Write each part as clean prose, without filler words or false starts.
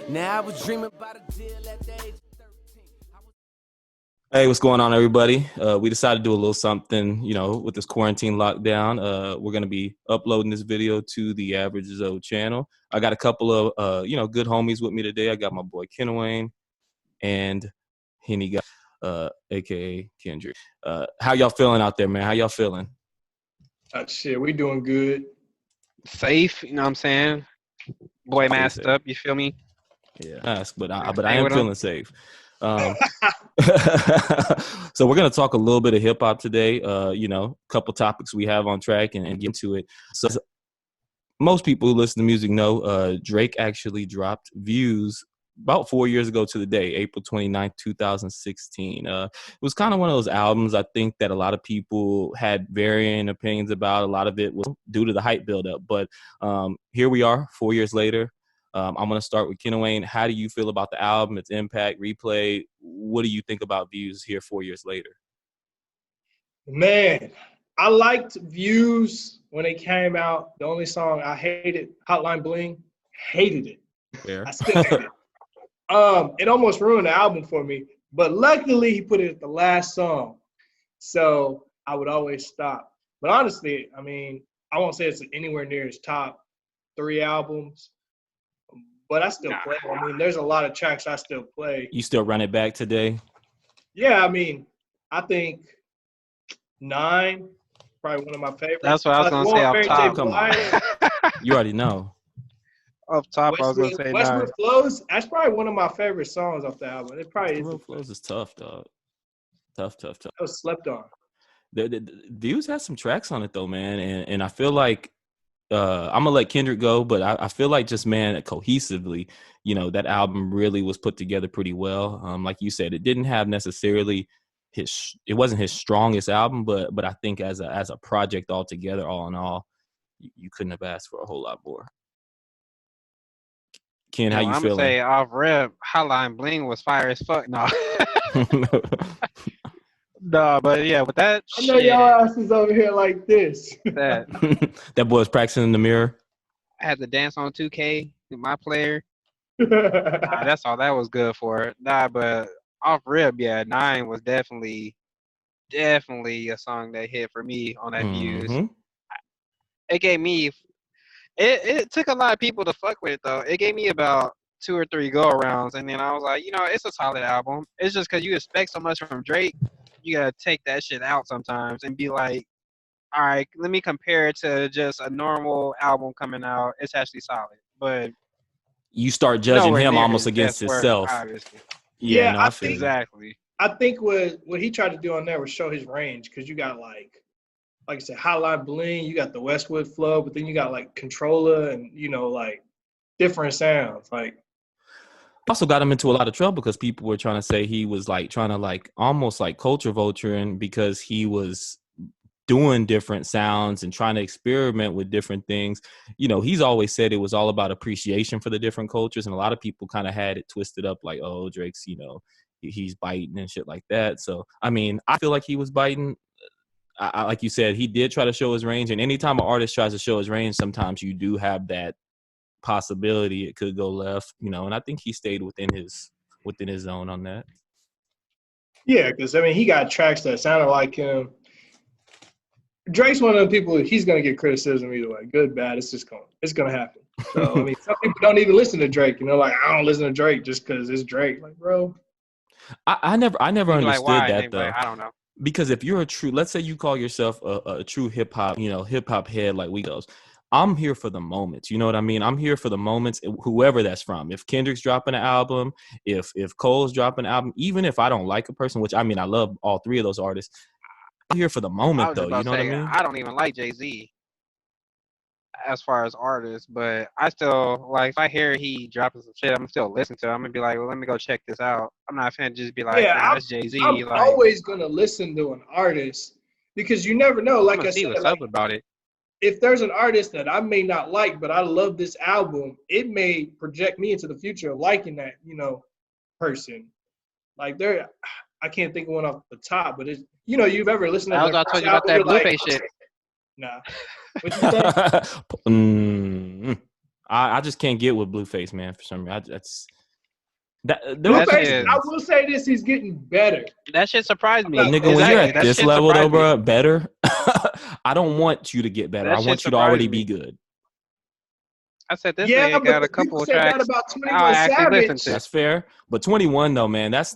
Now I was dreaming about a deal at the age of 13. Hey, what's going on, everybody? We decided to do a little something, with this quarantine lockdown. We're going to be uploading this video to the Average Zoe channel. I got a couple of, good homies with me today. I got my boy Kenwayne and Henny guy, a.k.a. Kendrick. How y'all feeling out there, man? How y'all feeling? Shit, we doing good. Safe, you know what I'm saying? Boy masked up, you feel me? Yeah, but I am feeling safe. So we're going to talk a little bit of hip hop today. A couple topics we have on track and get to it. So most people who listen to music know Drake actually dropped Views about 4 years ago to the day, April 29th, 2016. It was kind of one of those albums I think that a lot of people had varying opinions about. A lot of it was due to the hype buildup. But here we are 4 years later. I'm going to start with Kenwayne. How do you feel about the album, its impact, replay? What do you think about Views here 4 years later? Man, I liked Views when it came out. The only song I hated, Hotline Bling, hated it. Fair. I still hate it. It almost ruined the album for me. But luckily, he put it at the last song. So I would always stop. But honestly, I mean, I won't say it's anywhere near his top 3 albums. But I still play. I mean, there's a lot of tracks I still play. You still run it back today? Yeah, I mean, I think 9, probably one of my favorites. That's what I was going to say off top. Come on. You already know. Off top, I was going to say Westwood Flows, that's probably one of my favorite songs off the album. It probably Westwood Flows is tough, dog. Tough. That was slept on. The Views has some tracks on it, though, man. And I feel like I'm gonna let Kendrick go, but I feel like just, man, cohesively, that album really was put together pretty well. Like you said, it didn't have necessarily it wasn't his strongest album, but I think as a project altogether, all in all, you couldn't have asked for a whole lot more. Ken, how you I'm feeling? gonna say off rip, Hotline Bling was fire as fuck. No. No, but yeah, with that I know y'all asses over here like this. That boy was practicing in the mirror. I had to dance on 2K with my player. That's all that was good for. But off rip, 9 was definitely a song that hit for me on that Views. It gave me it took a lot of people to fuck with it though. It gave me about 2 or 3 go-arounds, and then I was like, it's a solid album. It's just because you expect so much from Drake, you gotta take that shit out sometimes and be like, all right, let me compare it to just a normal album coming out. It's actually solid, but you start judging him almost against himself. Obviously. Yeah, I feel exactly. I think what he tried to do on there was show his range, because you got like I said, Hotline Bling, you got the Westwood Flow, but then you got like Controller and like different sounds. Like, also got him into a lot of trouble because people were trying to say he was like trying to like almost like culture vulturing, because he was doing different sounds and trying to experiment with different things. He's always said it was all about appreciation for the different cultures, and a lot of people kind of had it twisted up like, oh, Drake's, he's biting and shit like that. So, I mean, I feel like he was biting. I like you said, he did try to show his range, and anytime an artist tries to show his range, sometimes you do have that possibility it could go left, and I think he stayed within his zone on that. Yeah, because I mean, he got tracks that sounded like him. Drake's one of the people, he's gonna get criticism either way, good, bad. It's gonna happen. So I mean, some people don't even listen to Drake. Like, I don't listen to Drake just because it's Drake. Like, bro, I never understood like, that though. I don't know. Because if you're let's say you call yourself a true hip hop, hip hop head like we goes, I'm here for the moments. You know what I mean? I'm here for the moments, whoever that's from. If Kendrick's dropping an album, if Cole's dropping an album, even if I don't like a person, which I mean, I love all 3 of those artists, I'm here for the moment though. You know what I mean? I don't even like Jay-Z as far as artists, but I still, like, if I hear he dropping some shit, I'm still listening to it. I'm going to be like, well, let me go check this out. I'm not finna just be like, that's Jay-Z. I'm always going to listen to an artist, because you never know. Like I said, see what's up about it. if there's an artist that I may not like, but I love this album, it may project me into the future of liking that, person. Like I can't think of one off the top, but it's, you've ever listened to I was their all told first you about album, that you're like, Blueface shit. nah. What you say? I just can't get with Blueface, man. For some reason, Blueface, I will say this, he's getting better. That shit surprised me. But nigga, when you're at That this shit level, though, surprised me. bro, better. I don't want you to get better. That I shit want you to surprised already me. be good. I said this Yeah, nigga got a but people couple of said that tracks. about I 21 actually listened Savage. to. That's fair. But 21, though, man, that's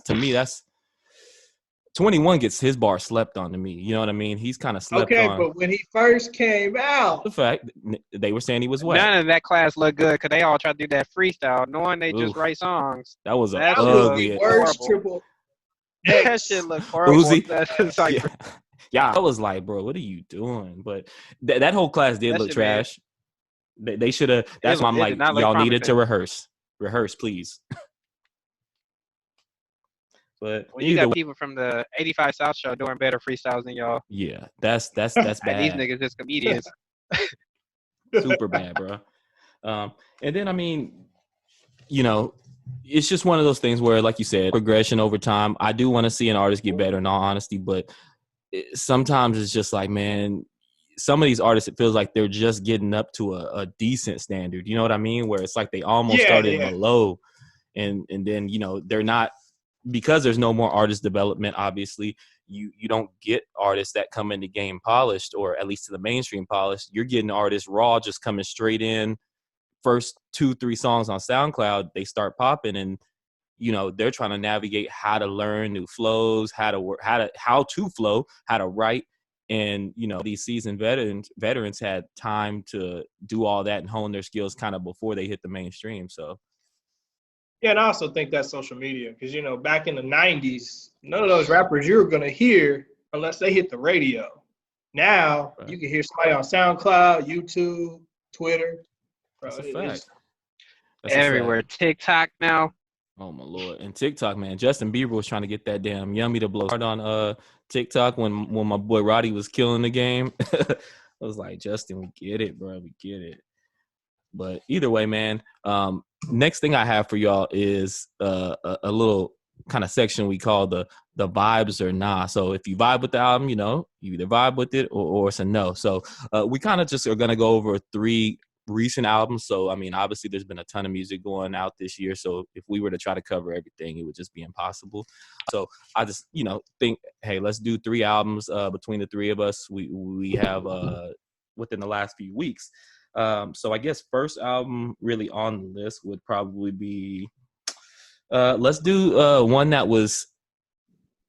21 gets his bar slept on to me. You know what I mean? He's kind of slept Okay, on. but when he first came out, The fact they were saying he was wet. None of that class looked good because they all tried to do that freestyle, knowing they just Oof. write songs. That was that was ugly. the worst horrible. triple That X. shit looked horrible. Uzi. That's like, Yeah, I was like, bro, what are you doing? But that whole class did That look shit made- trash. They should have. That's why I'm it like, did not look y'all needed to promising. rehearse, please. But Well, you either got way, people from the 85 South Show doing better freestyles than y'all. yeah, that's Like, these bad. niggas just comedians. Super bad, bro. And then I mean, it's just one of those things where, like you said, progression over time. I do want to see an artist get better, in all honesty, but sometimes it's just like, man, some of these artists, it feels like they're just getting up to a decent standard. You know what I mean? Where it's like they almost started below, and then they're not, because there's no more artist development. Obviously, you don't get artists that come in the game polished, or at least to the mainstream polished. You're getting artists raw, just coming straight in. First 2-3 songs on SoundCloud, they start popping, and they're trying to navigate how to learn new flows, how to work, how to flow, how to write. And these seasoned veterans had time to do all that and hone their skills kind of before they hit the mainstream. So Yeah, and I also think that's social media because, back in the 90s, none of those rappers you were going to hear unless they hit the radio. Now, you can hear somebody on SoundCloud, YouTube, Twitter. Bro, that's a fact. That's everywhere. TikTok now. Oh, my Lord. And TikTok, man. Justin Bieber was trying to get that damn Yummy to blow hard on TikTok when my boy Roddy was killing the game. I was like, Justin, we get it, bro. We get it. But either way, man, next thing I have for y'all is a little kind of section we call the vibes or nah. So if you vibe with the album, you either vibe with it or it's a no. So we kind of just are going to go over 3 recent albums. So, I mean, obviously there's been a ton of music going out this year. So if we were to try to cover everything, it would just be impossible. So I just, think, hey, let's do 3 albums between the 3 of us. We have within the last few weeks. So I guess first album really on the list would probably be, let's do one that was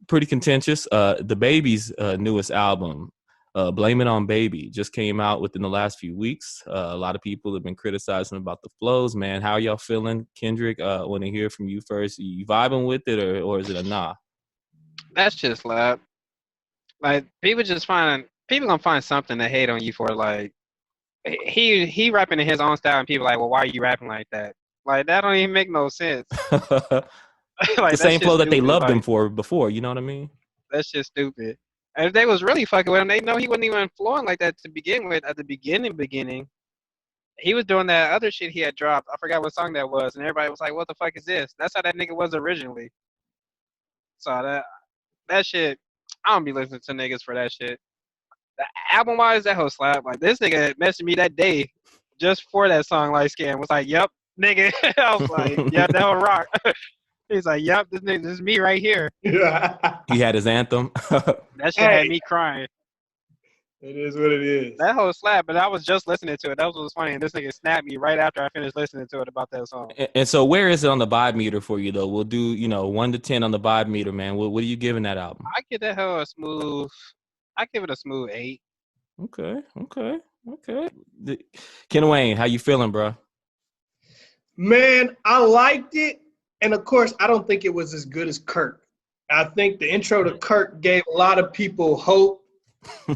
pretty contentious. Dababy's newest album, Blame It on Baby, just came out within the last few weeks. A lot of people have been criticizing about the flows, man. How y'all feeling? Kendrick, I want to hear from you first. You vibing with it or is it a nah? That's just lap. Like, people gonna find something to hate on you for. Like, he rapping in his own style and people like, well, why are you rapping like that? Like, that don't even make no sense. Like, the same flow that they loved him for before, you know what I mean? That's just stupid. And if they was really fucking with him, they know he wasn't even flowing like that to begin with. At the beginning, he was doing that other shit he had dropped. I forgot what song that was, and everybody was like, what the fuck is this? That's how that nigga was originally. So that shit, I don't be listening to niggas for that shit. Album-wise, that whole slap. Like, this nigga messaged me that day just for that song, Light Skin. Was like, yep, nigga. I was like, yeah, that whole rock. He's like, yep, this is me right here. He had his anthem. That shit had me crying. It is what it is. That whole slap, but I was just listening to it. That was what was funny. And this nigga snapped me right after I finished listening to it about that song. And so where is it on the vibe meter for you, though? We'll do, 1 to 10 on the vibe meter, man. What are you giving that album? I give that hell I give it a smooth 8. Okay. Ken Wayne, how you feeling, bro? Man, I liked it. And of course, I don't think it was as good as Kirk. I think the intro to Kirk gave a lot of people hope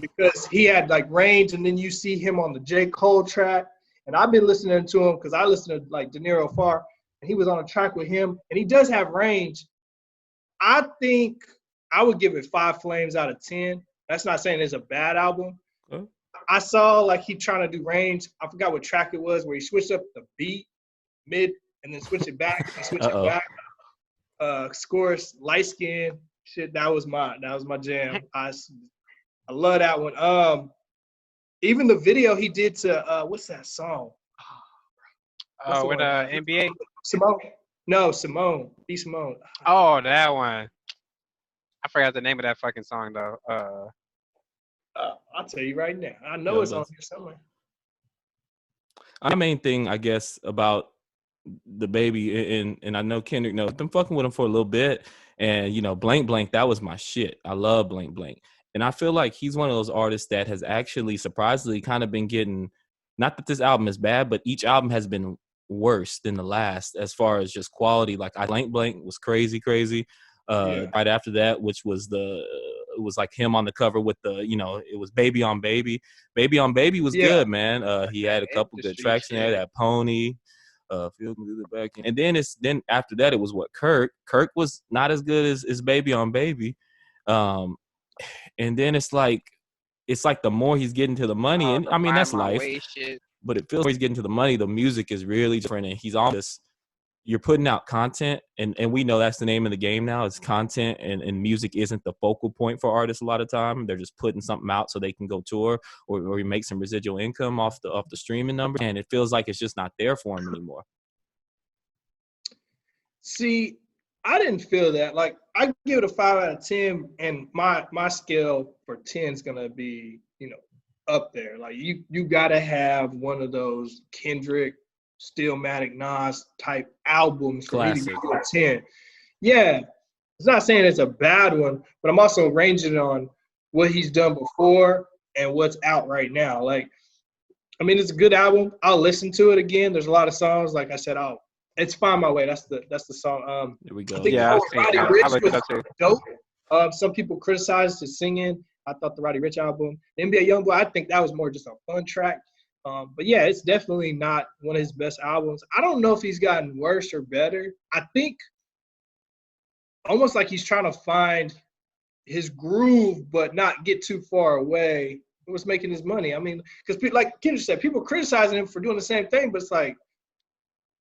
because he had like range, and then you see him on the J. Cole track. And I've been listening to him because I listen to like De Niro Farr, and he was on a track with him, and he does have range. I think I would give it 5 flames out of 10. That's not saying it's a bad album. Okay. I saw like he trying to do range. I forgot what track it was where he switched up the beat mid and then switch it back and switch it back. Scores light skin shit. That was my jam. I love that one. Even the video he did to what's that song? With NBA. Simone. No, Simone. B. Simone. Oh, that one. I forgot the name of that fucking song though. I'll tell you right now. I know it's on here somewhere. The main thing, I guess, about Dababy, and I know Kendrick knows, I've been fucking with him for a little bit, and you know, Blank Blank, that was my shit. I love Blank Blank, and I feel like he's one of those artists that has actually surprisingly kind of been getting, not that this album is bad, but each album has been worse than the last as far as just quality. Like Blank Blank was crazy. Right after that, which was it was like him on the cover with the, you know, it was Baby on Baby. Baby on Baby was good, man. He had a couple good tracks in there. That Pony, Feel Me the Back End. And then after that, it was what, Kirk. Kirk was not as good as Baby on Baby. And then it's like the more he's getting to the money, and I mean that's life. But it feels like he's getting to the money. The music is really different, and he's on this. You're putting out content, and we know that's the name of the game now. It's content, and music isn't the focal point for artists a lot of time. They're just putting something out so they can go tour or make some residual income off the streaming numbers, and it feels like it's just not there for him anymore. See, I didn't feel that. Like, I give it a 5 out of 10, and my scale for 10 is gonna be, you know, up there. Like you gotta have one of those Kendrick, Stillmatic, Nas type albums for me to give it a 10. Yeah, it's not saying it's a bad one, but I'm also ranging on what he's done before and what's out right now. Like, I mean, it's a good album. I'll listen to it again. There's a lot of songs. Like I said, it's Find My Way. That's the song. There we go. I think Roddy Ricch was dope. Some people criticized his singing. I thought the Roddy Ricch album, the NBA Youngboy, I think that was more just a fun track. But yeah, it's definitely not one of his best albums. I don't know if he's gotten worse or better. I think almost like he's trying to find his groove, but not get too far away. What's making his money? I mean, because like Kendrick said, people criticizing him for doing the same thing, but it's like,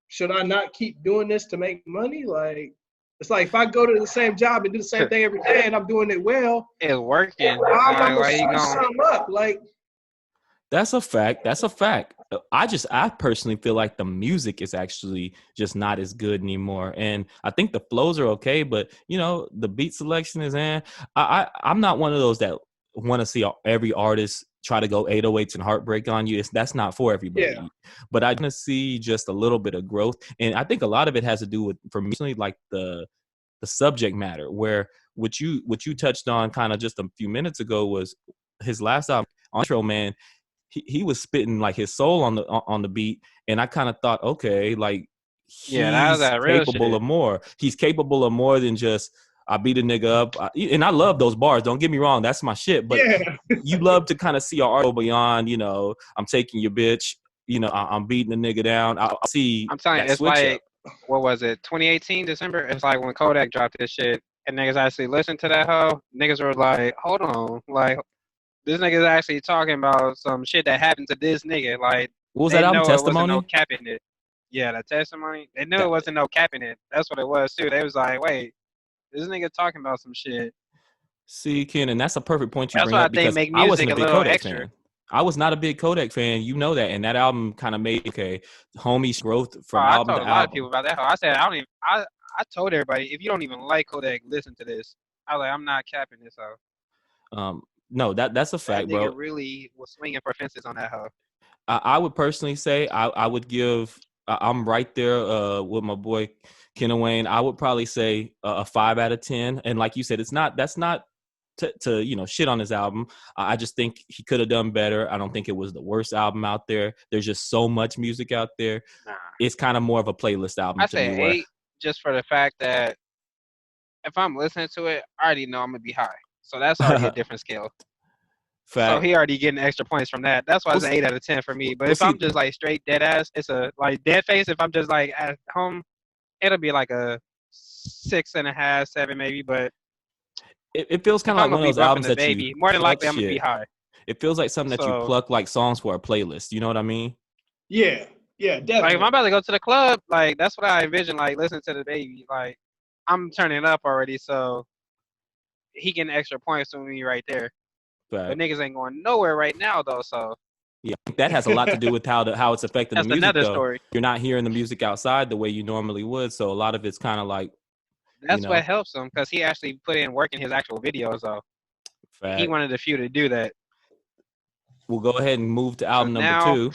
should I not keep doing this to make money? Like, it's like if I go to the same job and do the same thing every day and I'm doing it well, it's working. I'm gonna switch something up. Like, that's a fact. I personally feel like the music is actually just not as good anymore. And I think the flows are okay, but you know, the beat selection is I'm not one of those that want to see every artist try to go 808s and heartbreak on you. That's not for everybody. Yeah. But I want to see just a little bit of growth. And I think a lot of it has to do with, for me, like the subject matter, where what you touched on kind of just a few minutes ago was his last album, Intro, man. He was spitting like his soul on the beat, and I kind of thought, okay, like he's capable of more. He's capable of more than just I beat a nigga up, and I love those bars. Don't get me wrong, that's my shit. But you love to kind of see our art go beyond. You know, I'm taking your bitch. You know, I'm beating a nigga down. I see. I'm telling you, it's like what was it? 2018 December. It's like when Kodak dropped this shit, and niggas actually listened to that hoe. Niggas were like, hold on, like. This nigga's actually talking about some shit that happened to this nigga. Like, what was that album? Testimony? No cap in it. Yeah, the Testimony. They knew it wasn't no cap in it. That's what it was too. They was like, wait, this nigga talking about some shit. See, Ken, and that's a perfect point you bring up because I wasn't a big Kodak fan. I was not a big Kodak fan. You know that, and that album kind of made homie's growth from album to album. I told a lot of people about that. I said I told everybody, if you don't even like Kodak, listen to this. I was like, I'm not capping this out. No, that's a fact, that nigga bro. Really was swinging for fences on that hoe. I would personally say I would give. I'm right there with my boy Kenna Wayne. I would probably say a 5 out of 10. And like you said, that's not to you know shit on his album. I just think he could have done better. I don't think it was the worst album out there. There's just so much music out there. Nah. It's kind of more of a playlist album. I say 8 just for the fact that if I'm listening to it, I already know I'm gonna be high. So that's already a different scale. Fact. So he already getting extra points from that. That's why it's an 8 out of 10 for me. But if I'm just like straight dead ass, it's a like dead face. If I'm just like at home, it'll be like a 6.5, 7 maybe. But it feels kind of like one of those albums that more than likely I'm gonna be high. It feels like something that you So, pluck like songs for a playlist. You know what I mean? Yeah, like, if definitely. I'm about to go to the club, like, that's what I envision, like, listening to the baby. Like, I'm turning up already, so he getting extra points with me right there. But But niggas ain't going nowhere right now, though, so yeah, I think that has a lot to do with how it's affecting the that's music, another though. story. You're not hearing the music outside the way you normally would, so a lot of it's kind of like, you That's know, what helps him, because he actually put in work in his actual videos, though. He fact. one of the few to do that. We'll go ahead and move to So album number now, 2.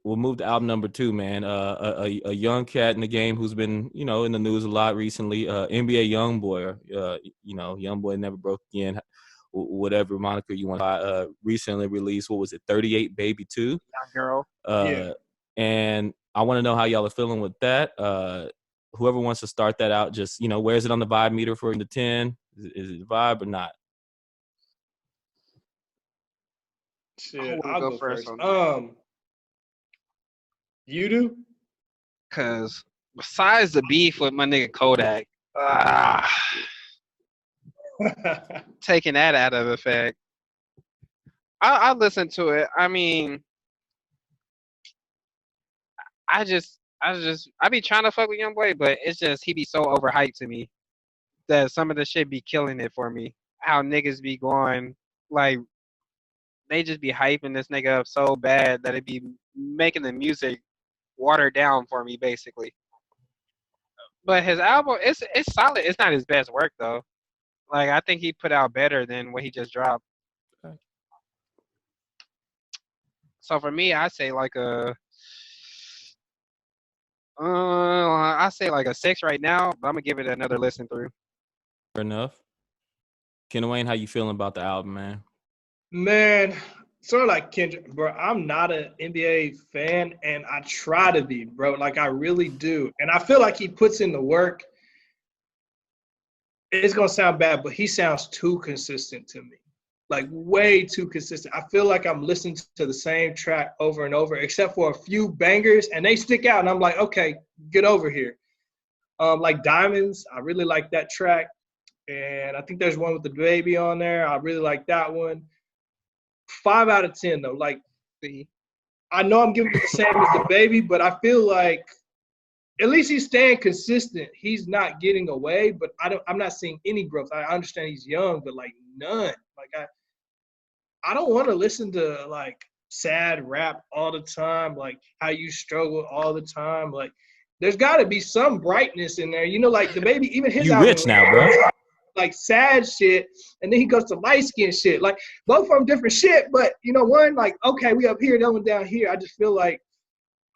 We'll move to album number 2, man. A young cat in the game who's been, in the news a lot recently. NBA YoungBoy. YoungBoy never broke again. Whatever moniker you want. Recently released, what was it? 38 Baby 2. young girl. Yeah. And I want to know how y'all are feeling with that. Whoever wants to start that out, just where is it on the vibe meter for the 10? Is it vibe or not? Shit, Who wanna I'll go go first first. on that? You do? Because besides the beef with my nigga Kodak, ah, taking that out of effect, I listened to it. I mean, I be trying to fuck with YoungBoy, but it's just he be so overhyped to me that some of the shit be killing it for me. How niggas be going like they just be hyping this nigga up so bad that it be making the music watered down for me, basically. But his album, it's solid. It's not his best work though. Like I think he put out better than what he just dropped. So for me, I say like a 6 right now, but I'm gonna give it another listen through. Fair enough. Ken Wayne, how you feeling about the album, man? Man, sort of like Kendrick, bro. I'm not an NBA fan, and I try to be, bro. Like I really do, and I feel like he puts in the work. It's gonna sound bad, but he sounds too consistent to me, like way too consistent. I feel like I'm listening to the same track over and over, except for a few bangers, and they stick out, and I'm like, okay, get over here. Like Diamonds, I really like that track, and I think there's one with the baby on there. I really like that one. 5 out of 10 though. Like, See, I know I'm giving it the same as the baby, but I feel like at least he's staying consistent. He's not getting away, but I'm not seeing any growth. I understand he's young, but like none. Like I don't want to listen to like sad rap all the time, like how you struggle all the time. Like there's got to be some brightness in there. Like the baby, even his You album, rich now, bro. like sad shit, and then he goes to light skin shit. Like both from different shit, but one like okay, we up here, that one down here. I just feel like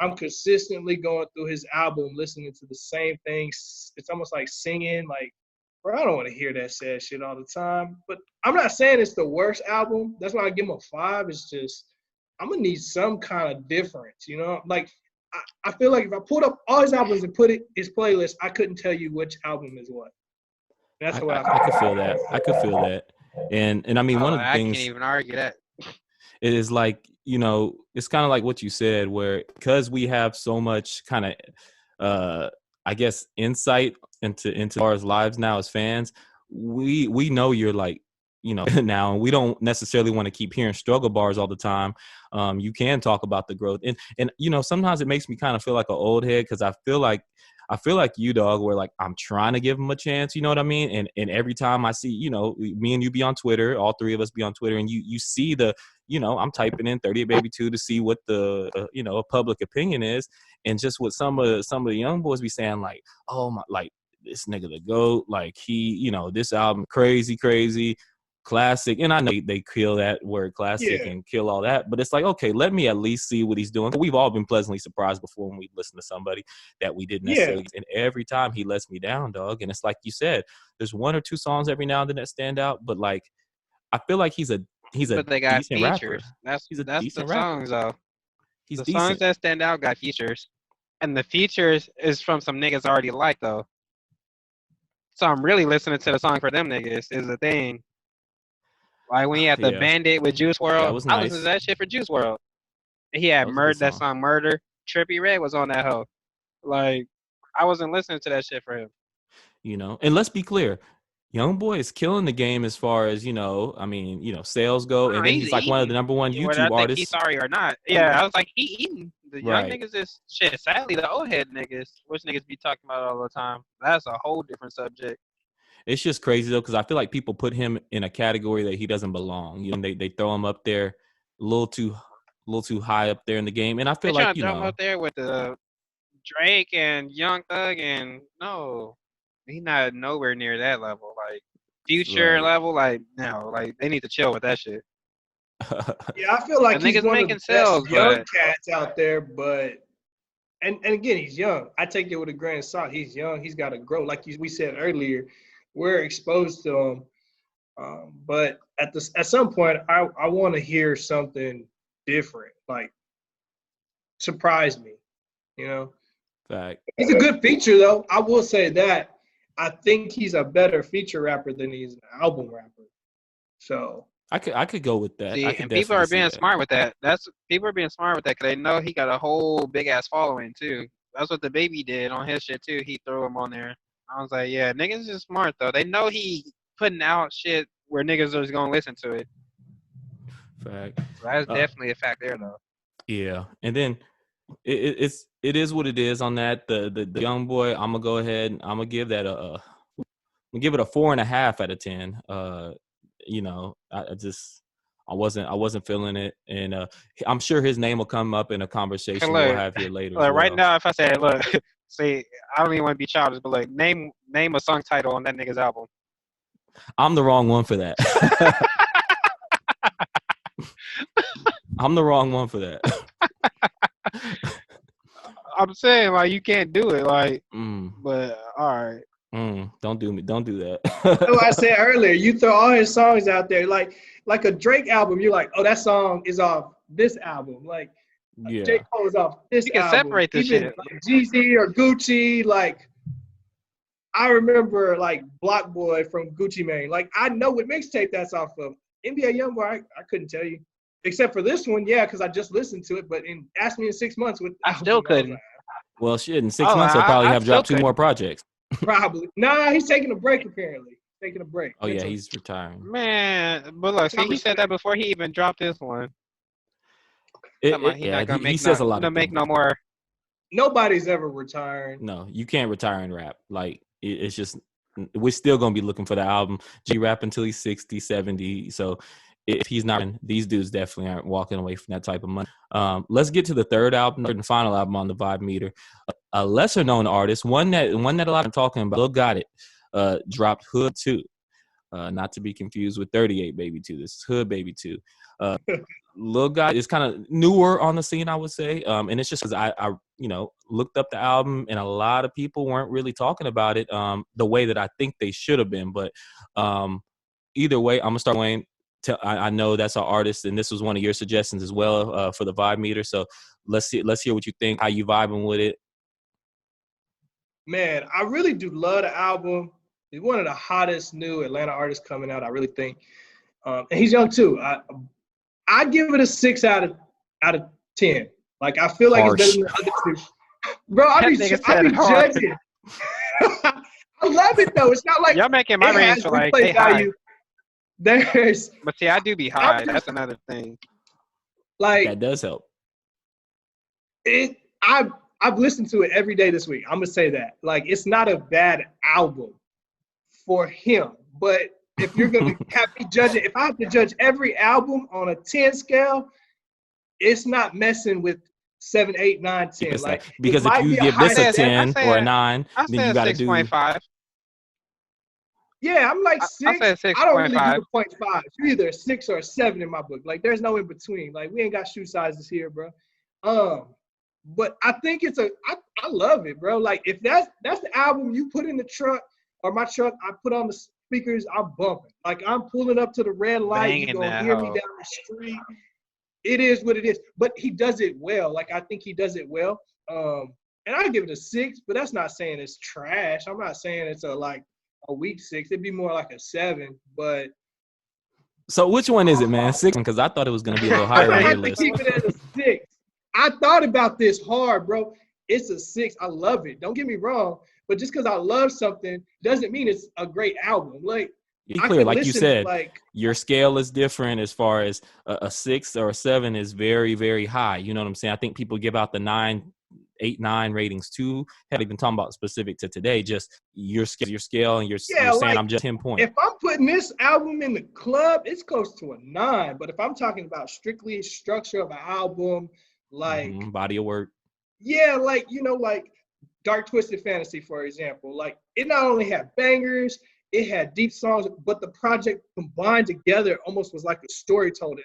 I'm consistently going through his album, listening to the same things. It's almost like singing. Like, bro, I don't want to hear that sad shit all the time. But I'm not saying it's the worst album. That's why I give him a 5. It's just I'm gonna need some kind of difference. Like I feel like if I pulled up all his albums and put it his playlist, I couldn't tell you which album is what. That's what I could feel that. I could feel that. And I mean, one of the I can't things even argue that. it is like, it's kind of like what you said, where because we have so much kind of, I guess, insight into our lives now as fans, we know you're like, now, and we don't necessarily want to keep hearing struggle bars all the time. You can talk about the growth, and sometimes it makes me kind of feel like an old head because I feel like you, dog, where like I'm trying to give him a chance, you know what I mean? And every time I see, me and you be on Twitter, all three of us be on Twitter, and you see I'm typing in 38 Baby 2 to see what the public opinion is, and just what some of the young boys be saying, like, oh my, like this nigga the GOAT, like he, this album crazy classic. And I know they kill that word classic Yeah. and kill all that, but it's like, okay, let me at least see what he's doing. We've all been pleasantly surprised before when we listen to somebody that we didn't Yeah. necessarily, and every time he lets me down, dog. And it's like you said, there's one or two songs every now and then that stand out, but like I feel like he's a But they got decent rapper. features. That's He's a that's the decent rapper. songs though. He's The songs decent. that stand out got features, and the features is from some niggas I already like though. So I'm really listening to the song for them niggas is the thing. Like when he had the Yeah, Bandit with Juice that World, was I listened to nice. that shit for Juice World. And he had That was a good That song. song Murder. Trippy Red was on that hoe. Like I wasn't listening to that shit for him. And let's be clear, Young Boy is killing the game as far as, I mean, sales go. No, And then he's he's like one of the eating. number one Whether I YouTube think he's artists. sorry or not. Yeah, I was like, he eating. The young Right. niggas is shit. Sadly, the old head niggas, which niggas be talking about all the time. That's a whole different subject. It's just crazy though, because I feel like people put him in a category that he doesn't belong. They throw him up there a little too high up there in the game. And I They feel trying like, to throw him up there with the Drake and Young Thug, and no, he's not nowhere near that level. Like Future right. level, like no, like they need to chill with that shit. Yeah, I feel like The he's niggas one of the making best sales, young but cats out there, but and again, he's young. I take it with a grain of salt. He's young. He's got to grow. Like we said earlier, we're exposed to him. But at some point, I want to hear something different, like surprise me. You know, Fact. he's a good feature though. I will say that. I think he's a better feature rapper than he's an album rapper. So I could go with that. I see, could and people definitely are see being that. smart with that. People are being smart with that because they know he got a whole big ass following too. That's what the baby did on his shit too. He threw him on there. I was like, yeah, niggas is smart though. They know he putting out shit where niggas are just gonna listen to it. Fact. So that's definitely a fact there though. Yeah, and then it is what it is on that. The Young Boy, I'm gonna go ahead and I'm gonna give that I'm gonna give it a 4.5 out of 10. I wasn't feeling it, and I'm sure his name will come up in a conversation we'll have here later as well. Right now, if I said, look, see, I don't even want to be childish, but like, name a song title on that nigga's album. I'm the wrong one for that. I'm the wrong one for that. I'm saying like you can't do it, like, but all right. Don't do that. Like I said earlier, you throw all his songs out there, like a Drake album. You're like, oh, that song is off this album. Like, yeah, J. Cole is off this You can album. separate this Even shit. like Jeezy or Gucci. Like, I remember like Block Boy from Gucci Mane. Like, I know what mixtape that's off of. NBA Youngboy, I couldn't tell you, except for this one, yeah, because I just listened to it. But ask me in 6 months what I still couldn't. Well, shit, in 6 months he'll probably have dropped 2 more projects. Probably. Nah, he's taking a break apparently. Taking a break. Oh yeah, he's retiring. Man, but look, see, he said that before he even dropped this one. He says a lot of make no more. Nobody's ever retiring. No, you can't retire and rap. Like it's just we're still gonna be looking for the album. G rap until he's 60, 70. So if he's not, these dudes definitely aren't walking away from that type of money. Let's get to the third and final album on the Vibe Meter. A lesser known artist, one that a lot of talking about. Lil Got It dropped Hood 2. Not to be confused with 38 Baby 2. This is Hood Baby 2. Lil Got It is kind of newer on the scene, I would say. And it's just because I looked up the album and a lot of people weren't really talking about it the way that I think they should have been. But either way, I'm gonna start Wayne. I know that's our artist, and this was one of your suggestions as well for the Vibe Meter. So let's hear what you think, how you vibing with it. Man, I really do love the album. He's one of the hottest new Atlanta artists coming out, I really think. And he's young too. I give it a 6 out of 10. Like, I feel like Harsh. it's better than the other two. Bro, I be judging. I love it though. It's not like y'all making my range for like they high. There's, but see, I do be high. That's another thing. Like, that does help. I've listened to it every day this week. I'm gonna say that. Like, it's not a bad album for him. But if you're gonna have me judge it, if I have to judge every album on a 10 scale, it's not messing with 7, 8, 9, 10. Because if you give this a 10 or a 9, then you gotta do 6.5. Yeah, I'm like 6. I said 6.5. I don't really do the 0.5. You're either a 6 or a 7 in my book. Like, there's no in between. Like, we ain't got shoe sizes here, bro. But I think I love it, bro. Like, if that's the album you put in the truck or my truck, I put on the speakers, I'm bumping. Like, I'm pulling up to the red light. You're gonna hear me down the street. It is what it is. But he does it well. Like, I think he does it well. And I give it a 6, but that's not saying it's trash. I'm not saying it's a weak 6. It'd be more like a 7, but. So which one is it, man? 6? Because I thought it was going to be a little higher on your list. I have to keep it at a 6. I thought about this hard, bro. It's a 6. I love it. Don't get me wrong, But just because I love something doesn't mean it's a great album. Like, Be I clear, can like you listen to said, like, your scale is different as far as a 6 or a 7 is very, very high. You know what I'm saying? I think people give out the 9, 8, 9 ratings too. Hell, even talking about specific to today, just your scale, and yeah, you're saying like I'm just 10 points. if I'm putting this album in the club, it's close to a 9. But if I'm talking about strictly structure of an album, like, Body of work. yeah, like, like Dark Twisted Fantasy, for example, like it not only had bangers, it had deep songs, but the project combined together almost was like a storytelling.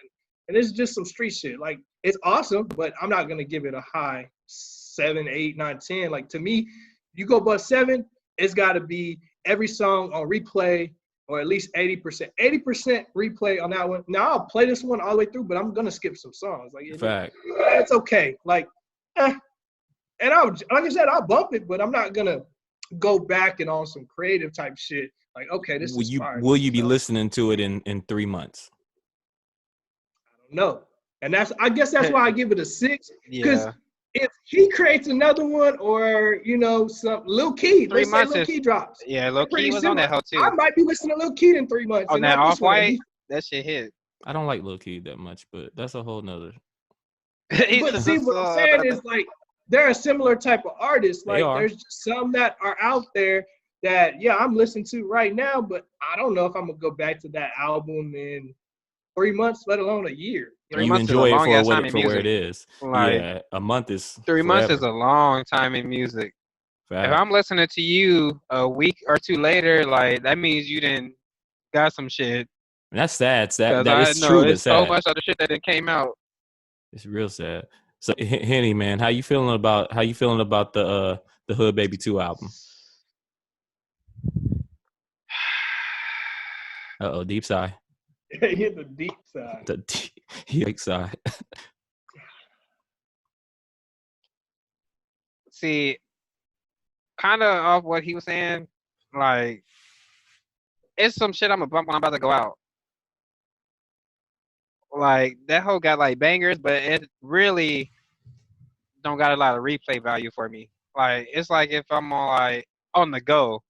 And it's just some street shit. Like, it's awesome, but I'm not gonna give it a high 7, 8, 9, 10. Like, to me, you go above 7, it's gotta be every song on replay, or at least 80%. 80% replay on that one. Now I'll play this one all the way through, but I'm gonna skip some songs. Like, Fact. it's okay. Like, and like I said, I'll bump it, but I'm not gonna go back and on some creative type shit. Like, okay, this is fire. Will you be listening to it in 3 months? I don't know. And I guess that's why I give it a 6. Because Yeah. if he creates another one, or some Lil Key, 3 let's say months Lil is Key drops. yeah. Lil Pretty Key was on similar. that hoe too. I might be listening to Lil Key in 3 months. On that not this one. Off-White, that shit hit. I don't like Lil Key that much, but that's a whole nother. But see, what I'm saying is, like, they're a similar type of artist. They Like, are. there's just some that are out there that, yeah, I'm listening to right now, but I don't know if I'm gonna go back to that album in 3 months, let alone a year. Three You months is a enjoy it long for ass time in where it music. is. Like, Yeah, a month is 3 months is forever. a long time in music. Fact. If I'm listening to you a week or two later, like, that means you didn't got some shit. And that's sad. Sad. Because That I is know truly it's so sad. much other shit that it came out. It's real sad. So, Henny, man, how you feeling about the Hood Baby 2 album? Deep sigh. Hit the deep side. The deep sigh. See, kind of off what he was saying, like, it's some shit I'm gonna bump when I'm about to go out. Like, that whole got like bangers, but it really don't got a lot of replay value for me. Like, it's like if I'm on the go,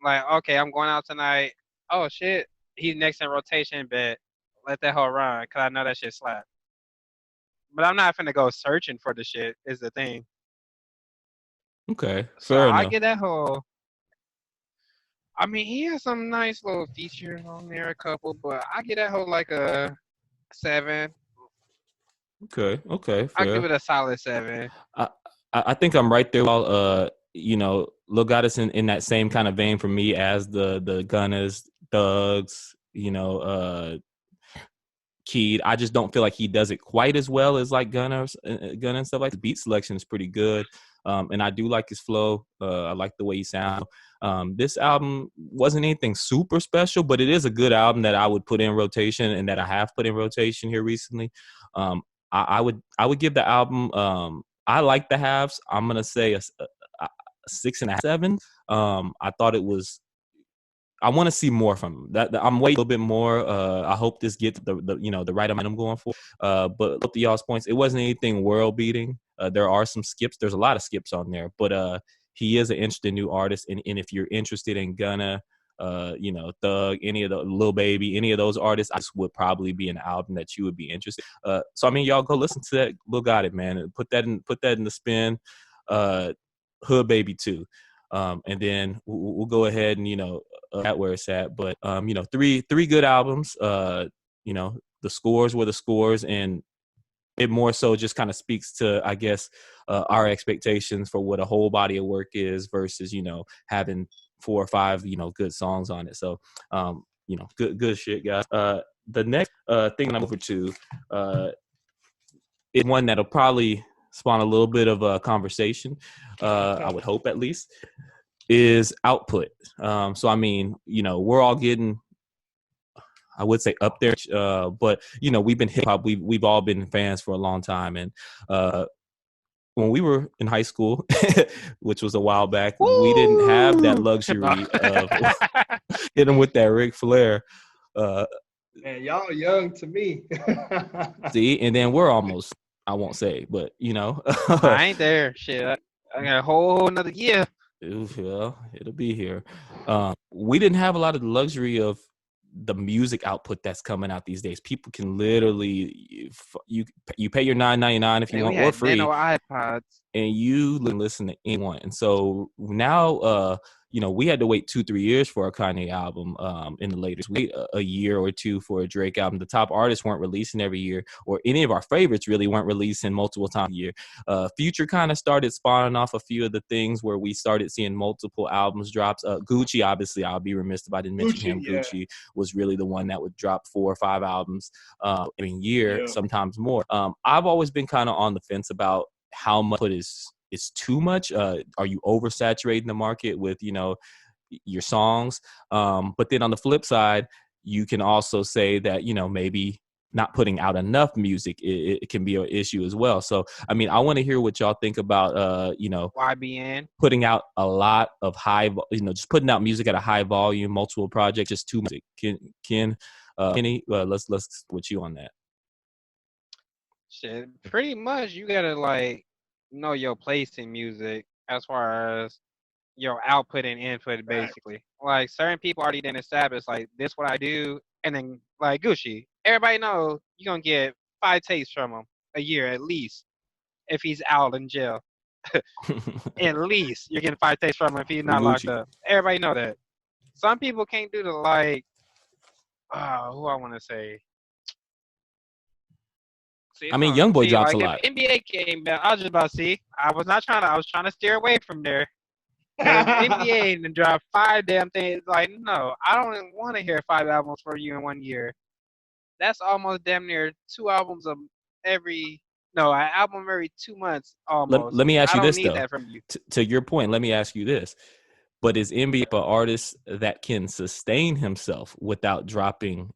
like, okay, I'm going out tonight. Oh shit, he's next in rotation, but let that whole run, cause I know that shit slap. But I'm not finna go searching for the shit. Is the thing. Okay, So fair I enough. get that whole. I mean, he has some nice little features on there, a couple, but I get that whole like a 7. Okay, I give fair. it a solid 7. I think I'm right there. Lil got us in that same kind of vein for me as the Gunners, Thugs, Keed. I just don't feel like he does it quite as well as like Gunna and stuff like that. The beat selection is pretty good. And I do like his flow. I like the way he sounds. This album wasn't anything super special, but it is a good album that I would put in rotation and that I have put in rotation here recently. I would give the album. I like the halves. I'm gonna say a 6.5, 7. I thought it was. I want to see more from him. That I'm waiting a little bit more. I hope this gets the right amount I'm going for. But up to y'all's points, it wasn't anything world beating. There are some skips. There's a lot of skips on there, but he is an interesting new artist. And if you're interested in Gunna, Thug, any of the Lil Baby, any of those artists, this would probably be an album that you would be interested. So I mean, y'all go listen to that. Lil Got It, man. Put that in the spin. Hood Baby 2. And then we'll go ahead and at where it's at. But three good albums. The scores were the scores, and it more so just kind of speaks to, I guess, our expectations for what a whole body of work is versus having 4 or 5 good songs on it. So good shit, guys. The next thing I'm over to is one that'll probably spawn a little bit of a conversation. I would hope, at least, is Output. So I mean, we're all getting, I would say, up there, but we've been hip hop. We've all been fans for a long time, and when we were in high school, which was a while back, we didn't have that luxury of hitting with that Ric Flair. Man, y'all young to me. See, and then we're almost, I won't say, but I ain't there. Shit, I got a whole another year. Well, it'll be here. We didn't have a lot of the luxury of the music output that's coming out these days. People can literally you pay your $9.99 if you Man, we want, or had free, nano iPods. and you listen to anyone. And so now, we had to wait 2-3 years for a Kanye album. In the latest, wait a year or two for a Drake album. The top artists weren't releasing every year, or any of our favorites really weren't releasing multiple times a year. Future kind of started spawning off a few of the things where we started seeing multiple albums drops. Gucci, obviously, I'll be remiss if I didn't mention him. Yeah. Gucci was really the one that would drop 4 or 5 albums in a year, sometimes more. I've always been kind of on the fence about how much is too much. Are you oversaturating the market with your songs? But then on the flip side, you can also say that maybe not putting out enough music it can be an issue as well. So I mean, I want to hear what y'all think about YBN putting out a lot of just putting out music at a high volume, multiple projects, just too much. Kenny, let's with you on that. Shit, pretty much you gotta like know your place in music as far as your output and input, basically. Like certain people already didn't establish like this what I do, and then like Gucci, everybody know you're gonna get 5 tapes from him a year at least if he's out in jail. At least you're getting 5 tapes from him if he's not locked up. Everybody know that. Some people can't do the like. Who I want to say. See, I mean, YoungBoy drops like a lot. If NBA came back, I was just about to see. I was trying to steer away from there. If NBA and drop 5 damn things, like no, I don't even want to hear 5 albums for you in 1 year. That's almost damn near 2 albums an album every 2 months almost. Let me ask you I don't this need though. that from you. To your point, let me ask you this. But is NBA an artist that can sustain himself without dropping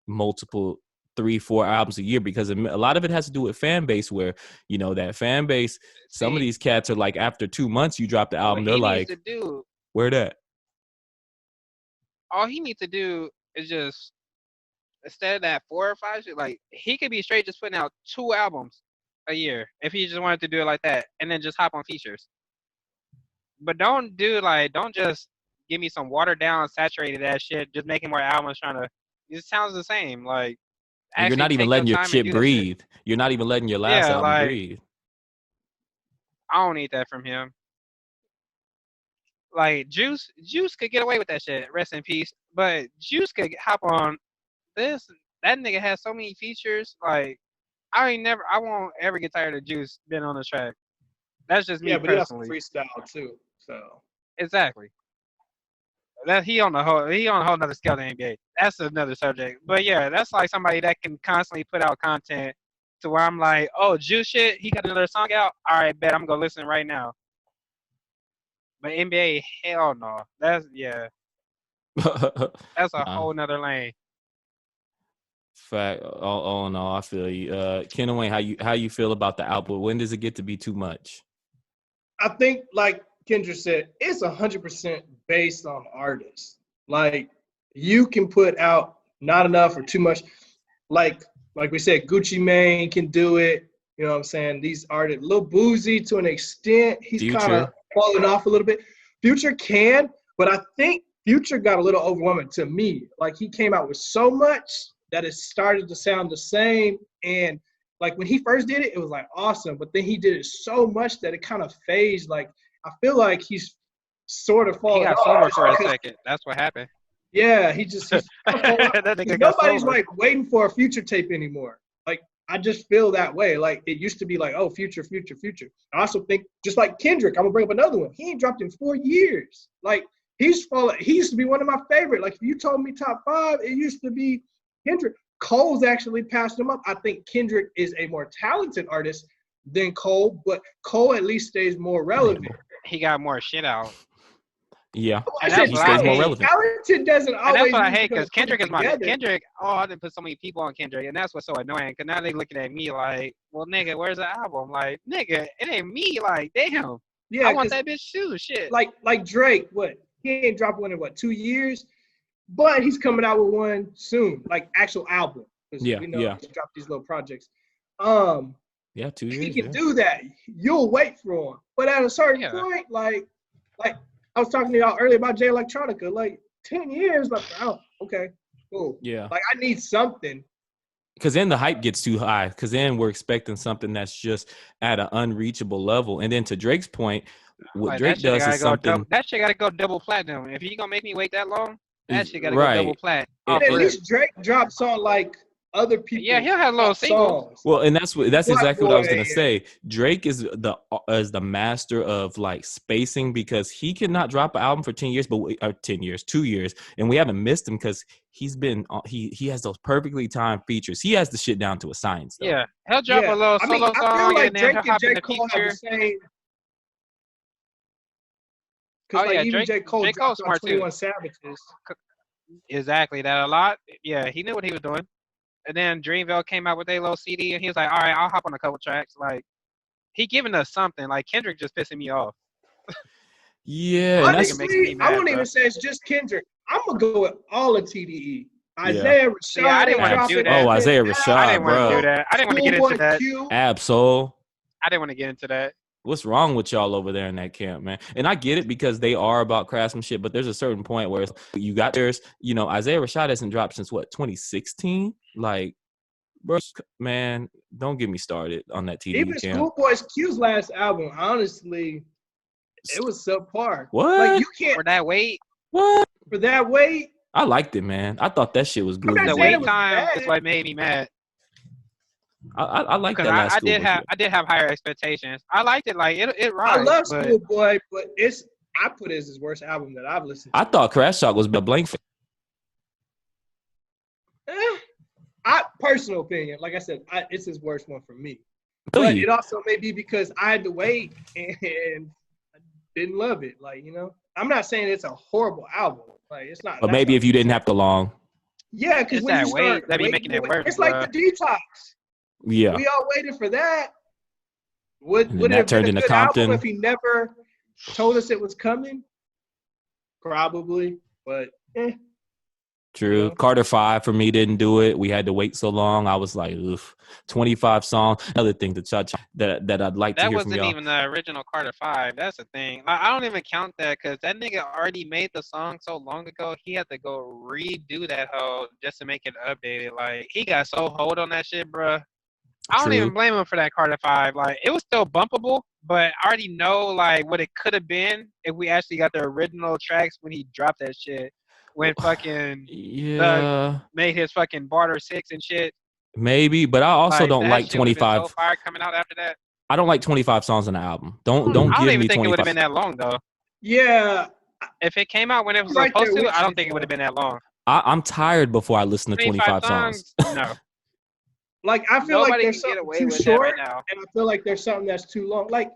multiple 3-4 albums a year? Because a lot of it has to do with fan base, where that fan base, some of these cats are like, after 2 months you drop the album, they're like, where that? All he needs to do is just, instead of that 4 or 5 shit, like he could be straight just putting out 2 albums a year if he just wanted to do it like that, and then just hop on features. But don't just give me some watered down, saturated ass shit, just making more albums it sounds the same. Like, you're not even letting your shit breathe. You're not even letting your last album breathe. I don't need that from him. Like Juice could get away with that shit. Rest in peace. But Juice could hop on this. That nigga has so many features. Like I won't ever get tired of Juice being on the track. That's just me personally. But he also freestyle too. So exactly. That he on a whole nother scale than NBA. That's another subject. But yeah, that's like somebody that can constantly put out content to where I'm like, oh, Juice shit, he got another song out. All right, bet I'm gonna listen right now. But NBA, hell no. That's that's a whole nother lane. Fact. Oh no, I feel you. Ken Wayne, how you feel about the output? When does it get to be too much? I think, like Kendra said, it's 100% based on artists. Like you can put out not enough or too much. Like we said, Gucci Mane can do it. You know what I'm saying? These artists, Lil Boozy to an extent, he's kind of falling off a little bit. Future can, but I think Future got a little overwhelming to me. Like he came out with so much that it started to sound the same. And like when he first did it, it was like awesome. But then he did it so much that it kind of phased. Like I feel like he's sort of falling off. He got sober for a second. That's what happened. Yeah, he's nobody's like waiting for a Future tape anymore. Like I just feel that way. Like it used to be like, oh, Future. I also think just like Kendrick, I'm gonna bring up another one. He ain't dropped in 4 years. Like he used to be one of my favorite. Like if you told me top 5, it used to be Kendrick. Cole's actually passed him up. I think Kendrick is a more talented artist than Cole, but Cole at least stays more relevant. He got more shit out. Yeah, and that's he stays more relevant. Talented doesn't always. And that's what I hate, because Kendrick is my Kendrick. Oh, I didn't put so many people on Kendrick, and that's what's so annoying. Because now they looking at me like, well, nigga, where's the album? Like, nigga, it ain't me. Like, damn. Yeah, I want that bitch too. Shit. Like Drake, what? He ain't dropped one in 2 years, but he's coming out with one soon, like actual album. Yeah, we know he's dropped these little projects. 2 years. He can do that. You'll wait for him, but at a certain point, like I was talking to y'all earlier about Jay Electronica. Like 10 years, like, oh, okay, cool. Yeah. Like I need something. Because then the hype gets too high. Because then we're expecting something that's just at an unreachable level. And then to Drake's point, what Like Drake does is something. that shit gotta go double platinum. If you gonna make me wait that long, that shit gotta go right. double plat. And- Off At and- rip. least Drake drops on like other people. Yeah, he'll have little singles. songs. Well, and that's Black exactly what I was Boy, gonna say. Drake is the master of like spacing because he cannot drop an album for 10 years, but 10 years, 2 years, and we haven't missed him because he's been he has those perfectly timed features. He has the shit down to a science. Though. Yeah, he'll drop Yeah. a little I mean, solo I feel song like and then Drake he'll and hop in J. the Cole have feature. the same. Because Oh, yeah, even Drake- J. Cole J. Cole's dropped on smart, too. 21 Savages. Exactly that a lot. Yeah, he knew what he was doing. And then Dreamville came out with a little CD, and he was like, "All right, I'll hop on a couple tracks." Like he giving us something. Like Kendrick just pissing me off. Yeah, and that's Honestly, makes me Honestly, mad, I won't bro. even say it's just Kendrick. I'm gonna go with all of TDE. Yeah. Isaiah Rashad. See, I didn't wanna do that. Oh, Isaiah I Rashad, didn't want to bro. do that. I didn't want to get into Schoolboy that. Q. Absol. I didn't want to get into that. What's wrong with y'all over there in that camp, man? And I get it because they are about craftsmanship, but there's a certain point where you got Isaiah Rashad hasn't dropped since what, 2016? Like, bro, man, don't get me started on that TDE Even camp. Schoolboy Q's last album, honestly, it was subpar. What? Like you can't For that wait, What? for that weight. I liked it, man. I thought that shit was I'm not groovy. the saying wait it was time bad. is what made me mad. I like that Because last I Schoolboy did have shit. I did have higher expectations. I liked it. Like it I rides, love but Schoolboy, but I put it as his worst album that I've listened to. I thought Crash Talk was a blank. Personal opinion, like I said, it's his worst one for me. Really? But it also may be because I had to wait and I didn't love it. Like, I'm not saying it's a horrible album. Like, it's not. But maybe if you didn't have to long. Yeah, because It's when that you wait start that be waiting making it for worse, it's like bruh. the detox. Yeah. We all waited for that. Would And then it that have turned been a into good album Compton. if he never told us it was coming? Probably, but True. Yeah. Carter 5 for me didn't do it. We had to wait so long. I was like, oof. 25 songs. Another thing that I'd like to that hear from wasn't y'all. even the original Carter 5. That's the thing. Like, I don't even count that because that nigga already made the song so long ago. He had to go redo that hoe just to make it updated. Like he got so hold on that shit, bruh. I don't True. even blame him for that Carter 5. Like it was still bumpable, but I already know like what it could have been if we actually got the original tracks when he dropped that shit. When fucking Yeah. made his fucking Barter 6 and shit. Maybe, but I also don't that like shit would've been 25. So fire coming out after that. I don't like 25 songs on the album. Don't I don't give even me think it would have 25. been that long though. yeah, If it came out when it was Right there supposed to, with I you, don't think it would have been that long. I'm tired before I listen to 25 songs. No. like I feel like Nobody there's can get something away too with that short, right now. and I feel like there's something that's too long. Like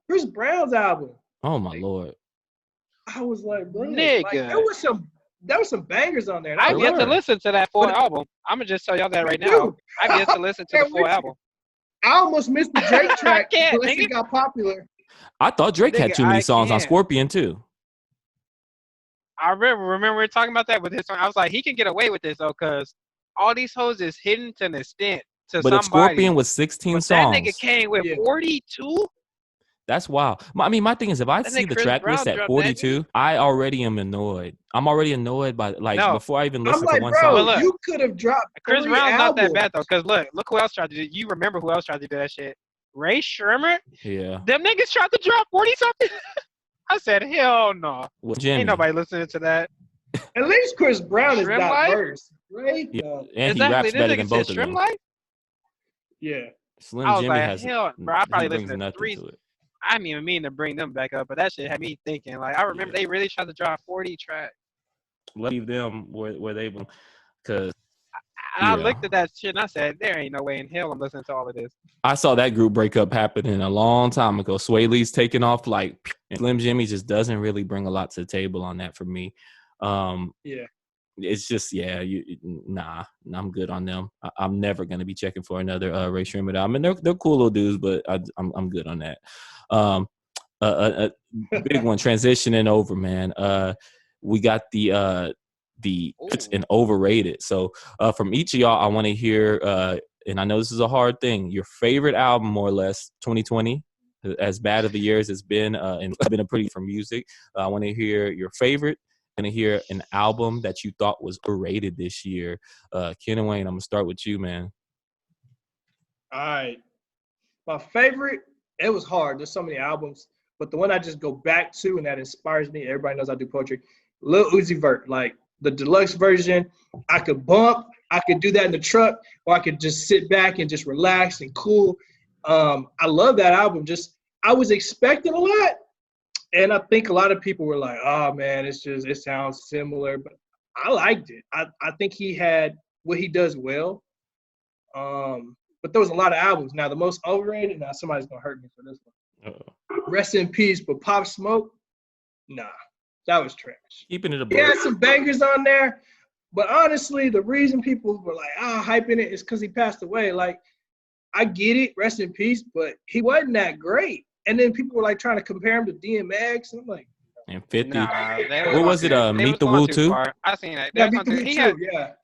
Chris Brown's album. Oh my Lord. I was like, bro, Nigga. like, there was some bangers on there. And I've was yet to like, listen to that full But- album. I'm gonna just tell y'all that right Me now. too. I've yet to listen to the I'm full with you. album. I almost missed the Drake track can't, unless it nigga. got popular. I thought Drake had Nigga, too many I songs on can't. Scorpion too. I remember we were talking about that with this one. I was like, he can get away with this though, cause all these hoes is hidden to an extent to But if somebody. Scorpion was 16 But songs, that nigga came with Yeah. 42. that's wild. My thing is, if I That see nigga the Chris track Brown list at dropped 42, I already am annoyed. I'm already annoyed by No. before I even I'm listen like, to one bro, song. But look, you could have dropped Chris 3 Brown's not that albums. bad though, cause look who else tried to do. You remember who else tried to do that shit? Ray Sherman. Yeah. Them niggas tried to drop 40 something. I said, hell no. Well, Jimmy. Ain't nobody listening to that. At least Chris Brown is Shrimp Life? diverse, right? Yeah. And he Exactly. raps This better nigga than said both of Shrimp them. Life. Yeah. Slim I was Jimmy like, has hell, bro. I probably he brings listened to nothing 3. to it. I didn't even mean to bring them back up, but that shit had me thinking. Like, I remember they really tried to drop 40 tracks. Leave them where they belong, because And I Yeah. looked at that shit and I said, there ain't no way in hell I'm listening to all of this. I saw that group breakup happening a long time ago. Sway Lee's taking off and Slim Jimmy just doesn't really bring a lot to the table on that for me. Yeah. It's just nah, I'm good on them. I'm never gonna be checking for another Ray Sherman album. And they're cool little dudes, but I'm good on that. A big one transitioning over, man. We got the it's an overrated. So from each of y'all, I want to hear. And I know this is a hard thing. Your favorite album, more or less, 2020, as bad of the year as it's been, and it's been a pretty for music. I want to hear your favorite. I want to hear an album that you thought was overrated this year. Ken and Wayne, I'm gonna start with you, man. All right. My favorite, it was hard. There's so many albums, but the one I just go back to and that inspires me, everybody knows I do poetry, Lil Uzi Vert. Like the deluxe version, I could bump, I could do that in the truck, or I could just sit back and just relax and cool. I love that album. Just I was expecting a lot, and I think a lot of people were like, "Oh man, it sounds similar," but I liked it. I think he had what he does well. But there was a lot of albums. Now the most overrated. Now somebody's gonna hurt me for this one. Rest in peace, but Pop Smoke. Nah, that was trash. Keeping it a He had book. some bangers on there, but honestly, the reason people were like, hyping it is because he passed away. Like, I get it, rest in peace, but he wasn't that great. And then people were like trying to compare him to DMX, and I'm like, And 50. Nah, What was it? Meet the Woo too? far. I seen that.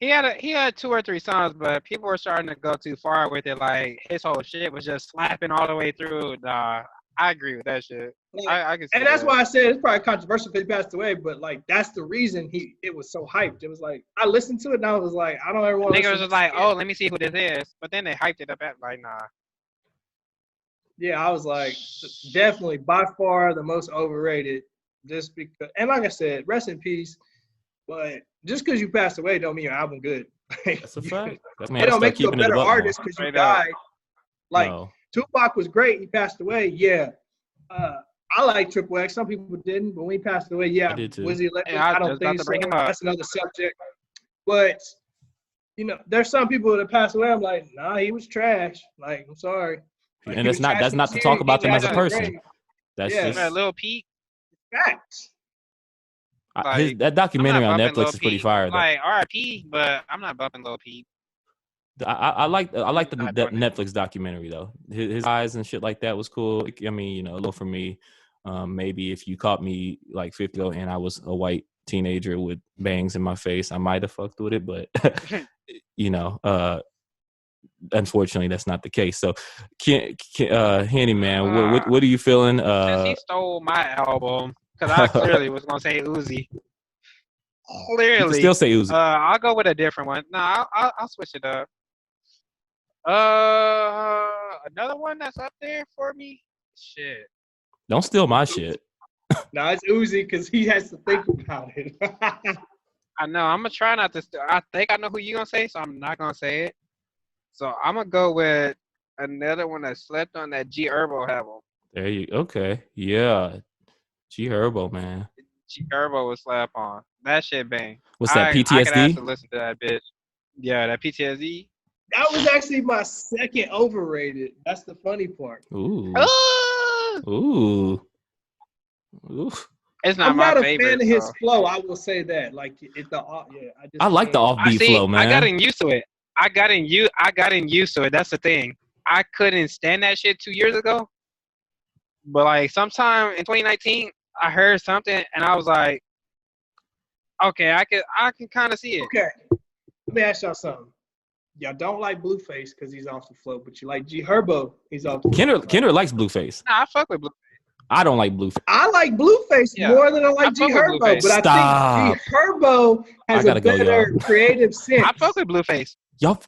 yeah, He had 2 or 3 songs, but people were starting to go too far with it. Like his whole shit was just slapping all the way through. Nah, I agree with that shit. I can see and that's that. why I said it's probably controversial because he passed away, but like that's the reason it was so hyped. It was like I listened to it and I was like, I don't ever want to. Nigga was just like, oh, let me see who this is, but then they hyped it up at like, nah. Yeah, I was like, definitely by far the most overrated. Just because, and like I said, rest in peace. But just because you passed away, don't mean your album good. That's a fact. That's It don't make you a better artist because you died. Like No. Tupac was great, he passed away. Yeah, I like Triple X. Some people didn't, but when he passed away, yeah, I did too. was he elected? Yeah, I don't just about think to so. bring him up. That's another subject. But there's some people that passed away. I'm like, nah, he was trash. Like, I'm sorry. Like, And that's not to talk about them as a person. That's Yeah. just Lil Peep. facts. Like, that documentary I'm on not bumping Netflix Lil is pretty Peep. fire. Though. Like R.I.P., but I'm not bumping Lil Peep. I like the Not doing it. Netflix documentary though. His eyes and shit like that was cool. I mean, a little for me. Maybe if you caught me like 50 ago and I was a white teenager with bangs in my face, I might have fucked with it. But unfortunately, that's not the case. So, Henny man, what are you feeling? Since he stole my album, because I clearly was gonna say Uzi. You Clearly, can still say Uzi. I'll go with a different one. No, I'll switch it up. Another one that's up there for me. Shit. Don't steal my shit. Nah, it's Uzi because he has to think about it. I know. I'm gonna try not to. I think I know who you're gonna say, so I'm not gonna say it. So I'm gonna go with another one that slept on that G Herbo album. There you okay. Yeah. G Herbo, man. G Herbo was slap on. That shit bang. What's that, I could have to PTSD? listen to that bitch. Yeah, that PTSD. That was actually my second overrated. That's the funny part. Ooh. Ah! Ooh. Ooh. It's not I'm my not a favorite. fan of his so. flow. I will say that. Like I like the offbeat flow, man. I gotten used to it. I gotten used to it. That's the thing. I couldn't stand that shit 2 years ago. But like sometime in 2019, I heard something and I was like, okay, I can kind of see it. Okay. Let me ask y'all something. Y'all don't like Blueface because he's off the flow, but you like G Herbo. He's off the flow. Kendrick likes Blueface. Nah, I fuck with Blue. I don't like Blueface. I like Blueface Yeah. more than I like I G fuck with Herbo, Blueface. but I Stop. think G Herbo has I gotta a go, better y'all. creative sense. I fuck with Blueface.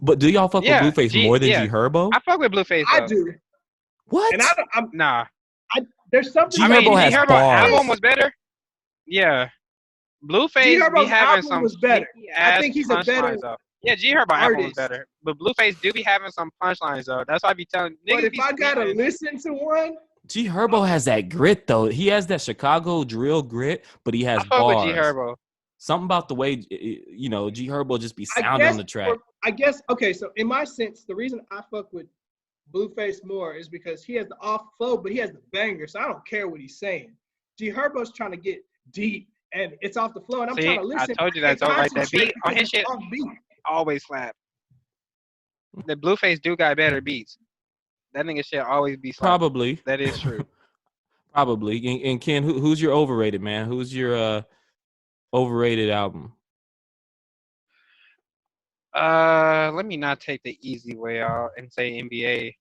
But do y'all fuck Yeah, with Blueface more than yeah. G Herbo? I fuck with Blueface. I Though. do. What? And I'm Nah. there's something. G I mean, Herbo G has Herbo bars. album was better. Yeah. Blueface G be Herbo's having album some was better. I think he's a better punchlines though. Yeah, G Herbo album was artist. better. But Blueface do be having some punchlines though. That's why I be telling niggas. But if be I gotta sleeping. listen to one, G Herbo has that grit though. He has that Chicago drill grit, but he has I fuck with G bars. Herbo. Something about the way G Herbo just be I sounding guess on the track. okay. So in my sense, the reason I fuck with Blueface more is because he has the off flow, but he has the banger. So I don't care what he's saying. G Herbo's trying to get deep, and it's off the flow, and I'm See, trying to listen. I told you that. Like that beat on his shit always slap. The Blueface do got better beats. That nigga shit always be slap. Probably. That is true. Probably. And Ken, who's your overrated, man? Who's your overrated album? Let me not take the easy way out and say NBA.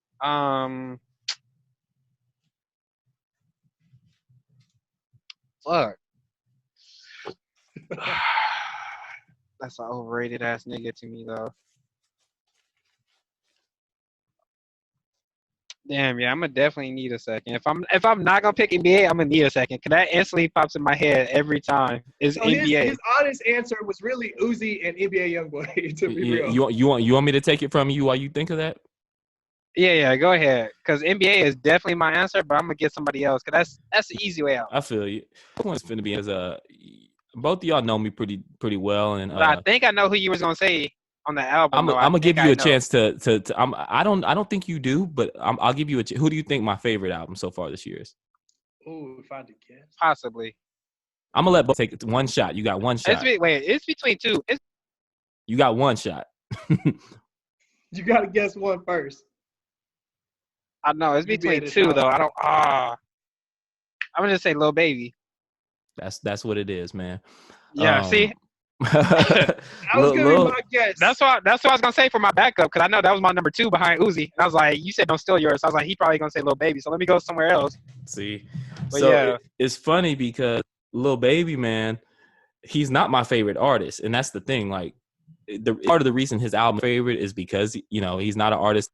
Fuck. That's an overrated ass nigga to me though. Damn, yeah, I'm gonna definitely need a second. If I'm not gonna pick NBA, I'm gonna need a second. Cause that instantly pops in my head every time. Is So NBA. his honest answer was really Uzi and NBA YoungBoy. To be real. You want me to take it from you while you think of that? Yeah, go ahead. Cause NBA is definitely my answer, but I'm gonna get somebody else. Cause that's the easy way out. I feel you. One's finna be as both of y'all know me pretty well, and But I think I know who you was gonna say on the album. I'm gonna give you a chance to. I don't think you do, but I'll give you a. Who do you think my favorite album so far this year is? Ooh, if I had to guess. Possibly. I'm gonna let both take one shot. You got one shot. It's between two. You got one shot. You gotta guess one first. I know it's between two though. I don't. I'm gonna just say Lil Baby. That's what it is, man. Yeah. See. That was gonna be my guess. That's what I was gonna say for my backup because I know that was my number 2 behind Uzi. And I was like, you said don't steal yours. So I was like, he probably gonna say Lil Baby. So let me go somewhere else. See, But so yeah. it's funny because Lil Baby, man, he's not my favorite artist, and that's the thing. Like, part of the reason his album favorite is because he's not an artist.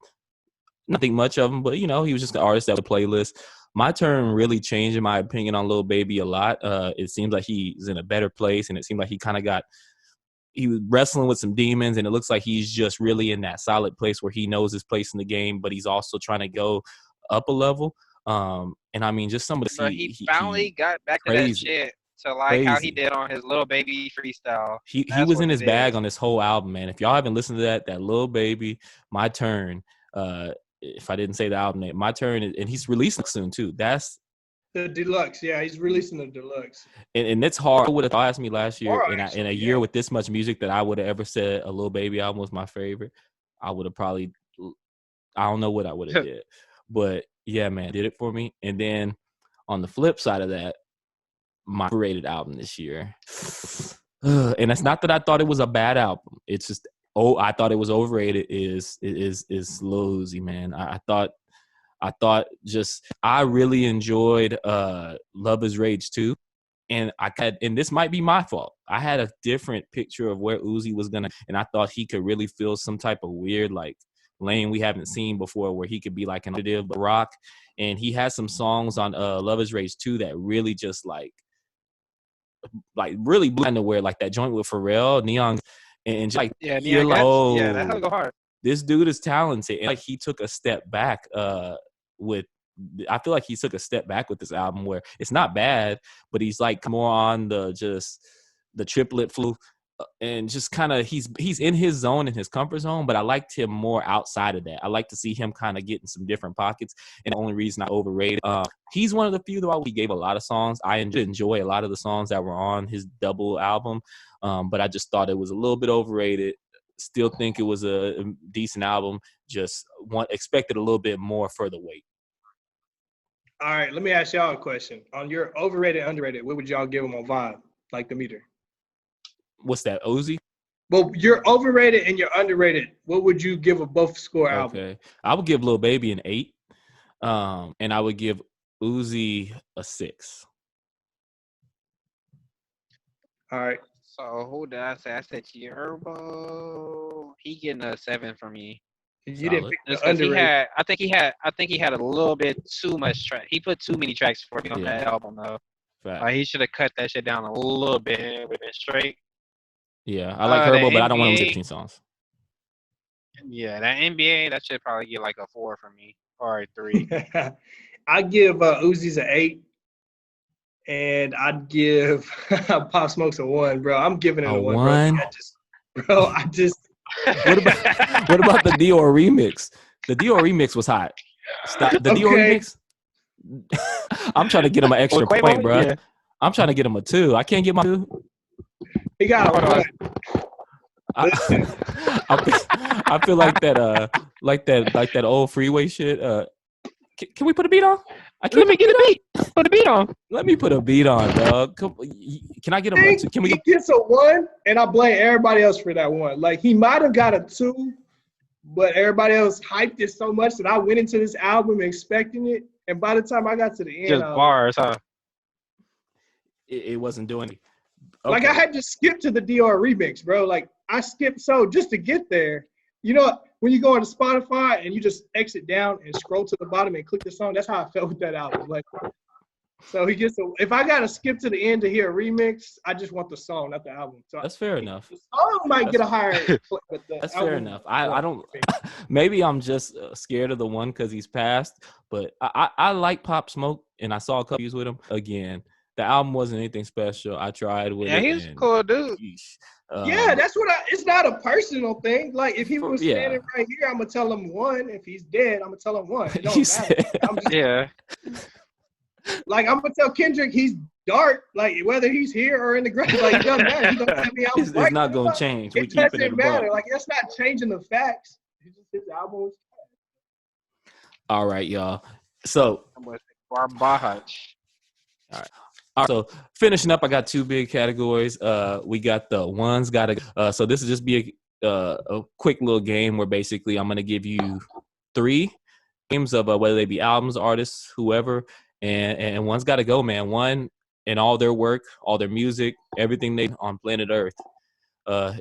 Nothing much of him, but he was just an artist that would playlist. My Turn really changed, in my opinion, on Lil Baby a lot. It seems like he's in a better place, and it seemed like he was wrestling with some demons, and it looks like he's just really in that solid place where he knows his place in the game, but he's also trying to go up a level. And I mean, just some of the he finally got back to that shit to like how he did on his Lil Baby freestyle. He was in his bag on this whole album, man. If y'all haven't listened to that Lil Baby, My Turn. If I didn't say the album name, My Turn, and he's releasing soon too. That's the deluxe. Yeah, he's releasing the deluxe. And it's hard. Would have asked me last year in a year with this much music that I would have ever said a Lil Baby album was my favorite. I would have probably, I don't know what I would have did, but yeah, man, did it for me. And then on the flip side of that, my rated album this year, and it's not that I thought it was a bad album. It's just I thought it was overrated. Is Lil Uzi, man. I thought I really enjoyed Love Is Rage 2. And and this might be my fault. I had a different picture of where Uzi was gonna, and I thought he could really fill some type of weird like lane we haven't seen before, where he could be like an alternative rock. And he has some songs on Love Is Rage 2 that really just like really blew nowhere, like that joint with Pharrell, Neon, and just like you're like, oh, yeah, that go hard. This dude is talented, and like he took a step back with. I feel like he took a step back with this album where it's not bad, but he's like more on the triplet flu and just kind of he's in his zone, in his comfort zone. But I liked him more outside of that. I like to see him kind of get in some different pockets. And the only reason I overrated, he's one of the few though. He gave a lot of songs. I enjoy a lot of the songs that were on his double album, but I just thought it was a little bit overrated. Still think it was a decent album. Just expected a little bit more for the wait. All right, let me ask y'all a question. On your overrated, underrated, what would y'all give them on Vibe, like the meter? What's that, Uzi? Well, you're overrated and you're underrated. What would you give a both score album? Okay, I would give Lil Baby an 8, and I would give Uzi a 6. All right. So who did I say? I said Turbo. He getting a 7 from me. You didn't pick the underrated. I think he had a little bit too much track. He put too many tracks for me on that album though. He should have cut that shit down a little bit and it would have been straight. Yeah, I like Herbo, but I don't want him 16 songs. Yeah, that NBA, that should probably get like a 4 from me or a 3. I give Uzi's an 8, and I'd give Pop Smoke's a 1, bro. I'm giving it a 1, bro. I just. What about the Dior remix? The Dior remix was hot. Dior remix. I'm trying to get him an extra point, bro. Yeah. I'm trying to get him a 2. I can't get my 2. He got a 1. I feel like that old freeway shit. Can we put a beat on? Let me get a beat. Put a beat on. Let me put a beat on, dog. Can I get a 2? Can we? He gets a 1, and I blame everybody else for that 1. Like he might have got a 2, but everybody else hyped it so much that I went into this album expecting it, and by the time I got to the end, just bars, huh? it wasn't doing it. Like, I had to skip to the DR remix, bro. Like, I skipped just to get there. You know, when you go into Spotify and you just exit down and scroll to the bottom and click the song, that's how I felt with that album. Like, so if I got to skip to the end to hear a remix, I just want the song, not the album. So that's fair enough. The song might get a higher play, but the That's album, fair enough. I don't. Maybe I'm just scared of the one because he's passed. But I like Pop Smoke, and I saw a couple views with him. Again, the album wasn't anything special. I tried with it. Yeah, he's a cool dude. Yeah, that's what it's not a personal thing. Like, if he was standing right here, I'm gonna tell him one. If he's dead, I'm gonna tell him one. It don't matter. Yeah. Like, I'm gonna tell Kendrick he's dark. Like, whether he's here or in the grave, like, it doesn't matter. He gonna tell me it's not gonna change. It doesn't matter. Like, that's not changing the facts. His album was. All right, y'all. So Garbage. All right. So finishing up, I got two big categories. We got the ones gotta. So this will just be a quick little game where basically I'm gonna give you 3 names of whether they be albums, artists, whoever, and one's got to go, man. One and all their work, all their music, everything they on planet Earth,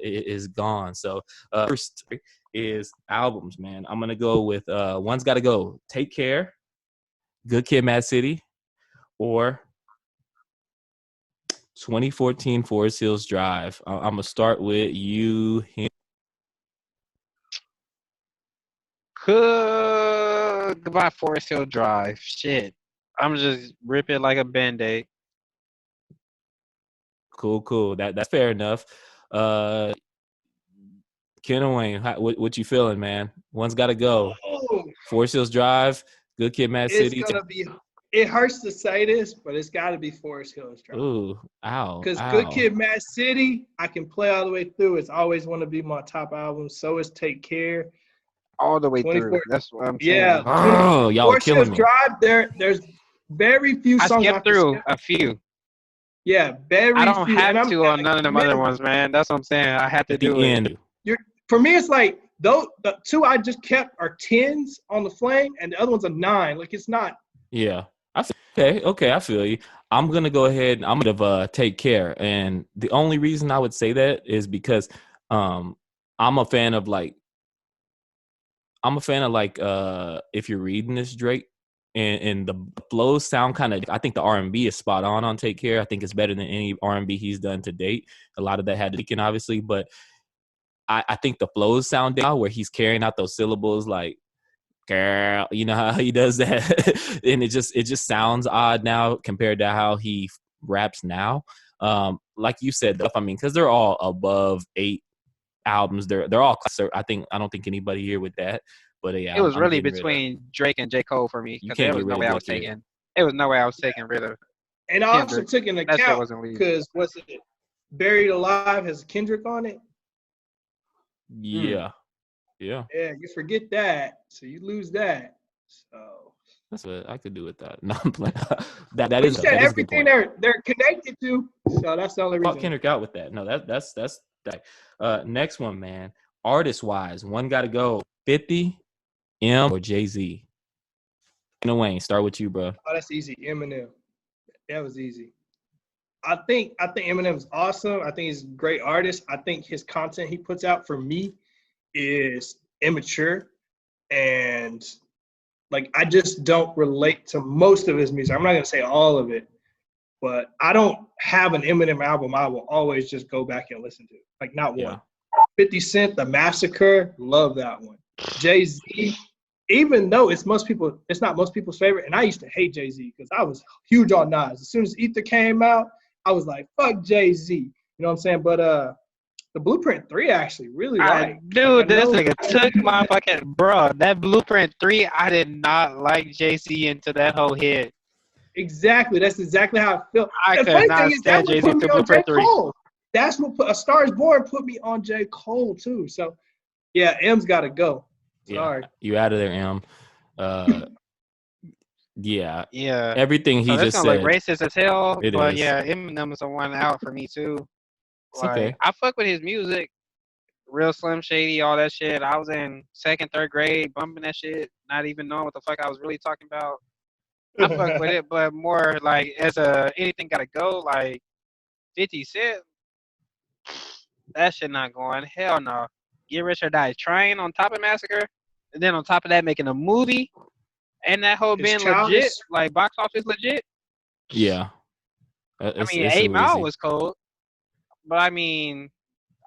is gone. So first is albums, man. I'm gonna go with one's got to go. Take Care, Good Kid, Mad City, or 2014 Forest Hills Drive. I'm gonna start with you. Goodbye, Forest Hill Drive. Shit. I'm just rip it like a Band-Aid. Cool. That's fair enough. Ken and Wayne, what you feeling, man? One's got to go. Forest Hills Drive, Good Kid, Mad City. It's gonna be. It hurts to say this, but it's got to be Forest Hills Drive. Ooh, ow. Because Good Kid, Mad City, I can play all the way through. It's always want to be my top album. So is Take Care. All the way through. That's what I'm saying. Yeah. Oh, y'all Forest killing Hills me. Drive, there's very few songs. I skipped through a few. Yeah, very few. I don't have to on none of them other ones, man. That's what I'm saying. I had to do it. For me, it's like the 2 I just kept are 10s on the flame, and the other one's a 9. Like, it's not. Yeah. Okay, I feel you. I'm gonna go ahead and I'm gonna Take Care, and the only reason I would say that is because I'm a fan of like if you're reading this Drake, and the flows sound kind of. I think the R&B is spot on Take Care. I think it's better than any R&B he's done to date. A lot of that had Deacon, obviously, but I think the flows sound down where he's carrying out those syllables like. Girl, you know how he does that, and it just sounds odd now compared to how he raps now. Like you said, I mean, because they're all above 8 albums. They're all. I don't think anybody here with that. But yeah, it was really between Drake and J. Cole for me because there was no way I was taking. It was no way I was taking rid of. And I also took into account because what's it? Buried Alive has Kendrick on it. Yeah. Yeah, you forget that, so you lose that. So that's what I could do with that. No, I'm playing. that is everything they're connected to. So that's the only reason. Kendrick out with that. No, that's that. Next one, man. Artist wise, one got to go. 50, M or Jay-Z. Wayne, start with you, bro. Oh, that's easy. Eminem. That was easy. I think Eminem's awesome. I think he's a great artist. I think his content he puts out for me is immature, and like I just don't relate to most of his music. I'm not gonna say all of it, but I don't have an Eminem album I will always just go back and listen to. Like, not one. 50 Cent, The Massacre, love that one. Jay-Z, even though it's not most people's favorite, and I used to hate Jay-Z because I was huge on Nas. As soon as Ether came out, I was like, fuck Jay-Z. You know what I'm saying? But the Blueprint 3 actually really dude, this nigga took my fucking bro. That Blueprint 3, I did not like JC into that whole hit. Exactly. That's exactly how I feel. I could not stand Jay-Z to Blueprint 3. That's what A Star Is Born put me on J. Cole too. So yeah, M's got to go. Sorry. Yeah, you out of there, M. Yeah. Yeah. Everything he just said. Like racist as hell. But yeah, Eminem is the one out for me too. It's okay. I fuck with his music. Real Slim Shady, all that shit. I was in 2nd, 3rd grade bumping that shit, not even knowing what the fuck I was really talking about. I fuck with it, but more like as a anything gotta go, like 50 Cent, that shit not going. Hell no. Get Rich or Die Trying on top of Massacre, and then on top of that making a movie and that whole It's being childish. legit, like box office legit. Yeah, I mean, it's a 8 Mile Rizzy. was cold, but I mean,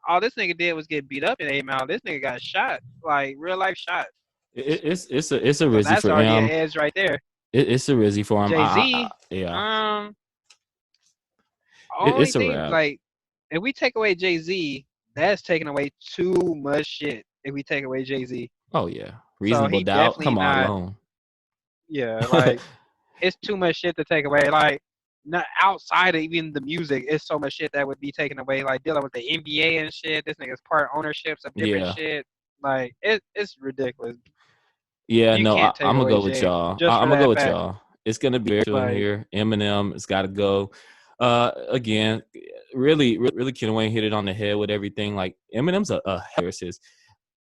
all this nigga did was get beat up in 8 Mile. This nigga got shot, like real life shot. It's a So Rizzy that's for already an him. edge right there. It's a Rizzy for him. Jay Z, Yeah, only it's a thing rap. like if we take away Jay Z, that's taking away too much shit. If we take away Jay Z, Oh yeah, so Reasonable he Doubt. definitely Come on, not. alone. Yeah, like it's too much shit to take away. Like not outside of even the music, it's so much shit that would be taken away. Like dealing with the NBA and shit. This nigga's part ownerships of different Yeah, shit. Like it's ridiculous. yeah. You No, can't take I'm gonna away go with Jay y'all. just I'm for gonna go that with fact. y'all. It's gonna be very in Like here. Eminem, it's got to go. Again, really, Ken Wayne hit it on the head with everything. Like Eminem's a lyricist.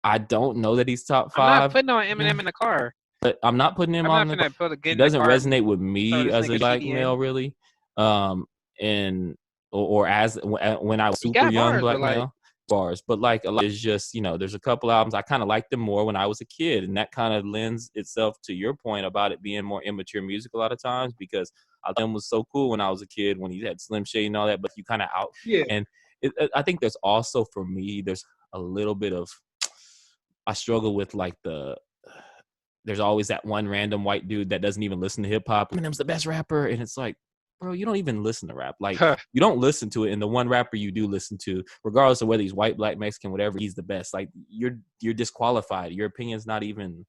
I don't know that he's top I'm not five, putting on Eminem in the car. but I'm not putting him I'm on not the. finna get He in the doesn't car and resonate with throw me this as a nigga black CD in. male, really. And or as when I was He super got young bars, black but like male bars, but like a lot is just there's a couple albums I kind of liked them more when I was a kid, and that kind of lends itself to your point about it being more immature music a lot of times because them was so cool when I was a kid when he had Slim Shady and all that, but you kind of out Yeah. and I think there's also for me there's a little bit of I struggle with like there's always that one random white dude that doesn't even listen to hip hop. Eminem's the best rapper, and it's like, bro, you don't even listen to rap. Like, you don't listen to it, and the one rapper you do listen to, regardless of whether he's white, black, Mexican, whatever, he's the best. Like, you're disqualified. Your opinion's not even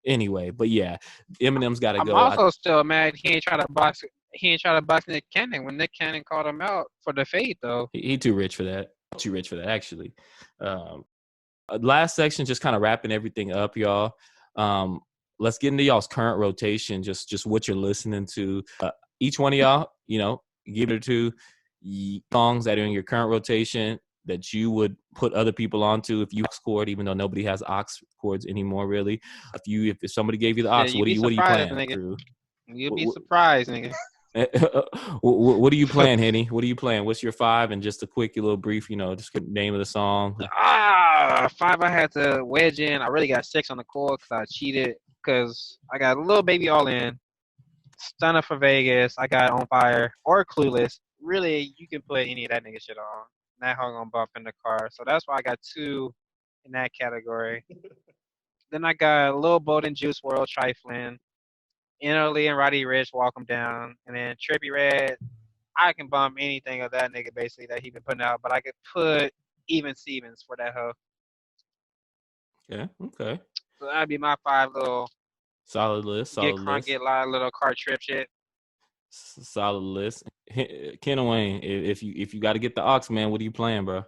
anyway. But yeah, Eminem's got to I'm go. also still mad he ain't try to box. He ain't try to box Nick Cannon when Nick Cannon called him out for the fade though. He too rich for that. Too rich for that, actually. Um, last section, just kind of wrapping everything up, y'all. Let's get into y'all's current rotation, just what you're listening to. Each one of y'all, give it to songs that are in your current rotation that you would put other people onto if you aux cord, even though nobody has aux cords anymore, really. If somebody gave you the aux, Shit, what you'd are be you surprised, playing, nigga. Drew? You'd be What, surprised, nigga. what are you playing, Henny? What are you playing? What's your five? And just a quick little brief, just name of the song. 5 I had to wedge in. I really got 6 on the chord because I cheated. Because I got a little baby all in. Stunner for Vegas. I got On Fire or Clueless. Really, you can put any of that nigga shit on. That hoe gonna bump in the car. So that's why I got 2 in that category. Then I got Lil Boat and Juice World Trifling. Innerly and Roddy Rich Walk 'em Down. And then Trippie Redd. I can bump anything of that nigga basically that he been putting out, but I could put Even Stevens for that hoe. Okay. So that'd be my 5 little Solid list. get crunk, get live little car trip shit. Solid list. Ken Wayne, if you got to get the aux, man, what are you playing, bro?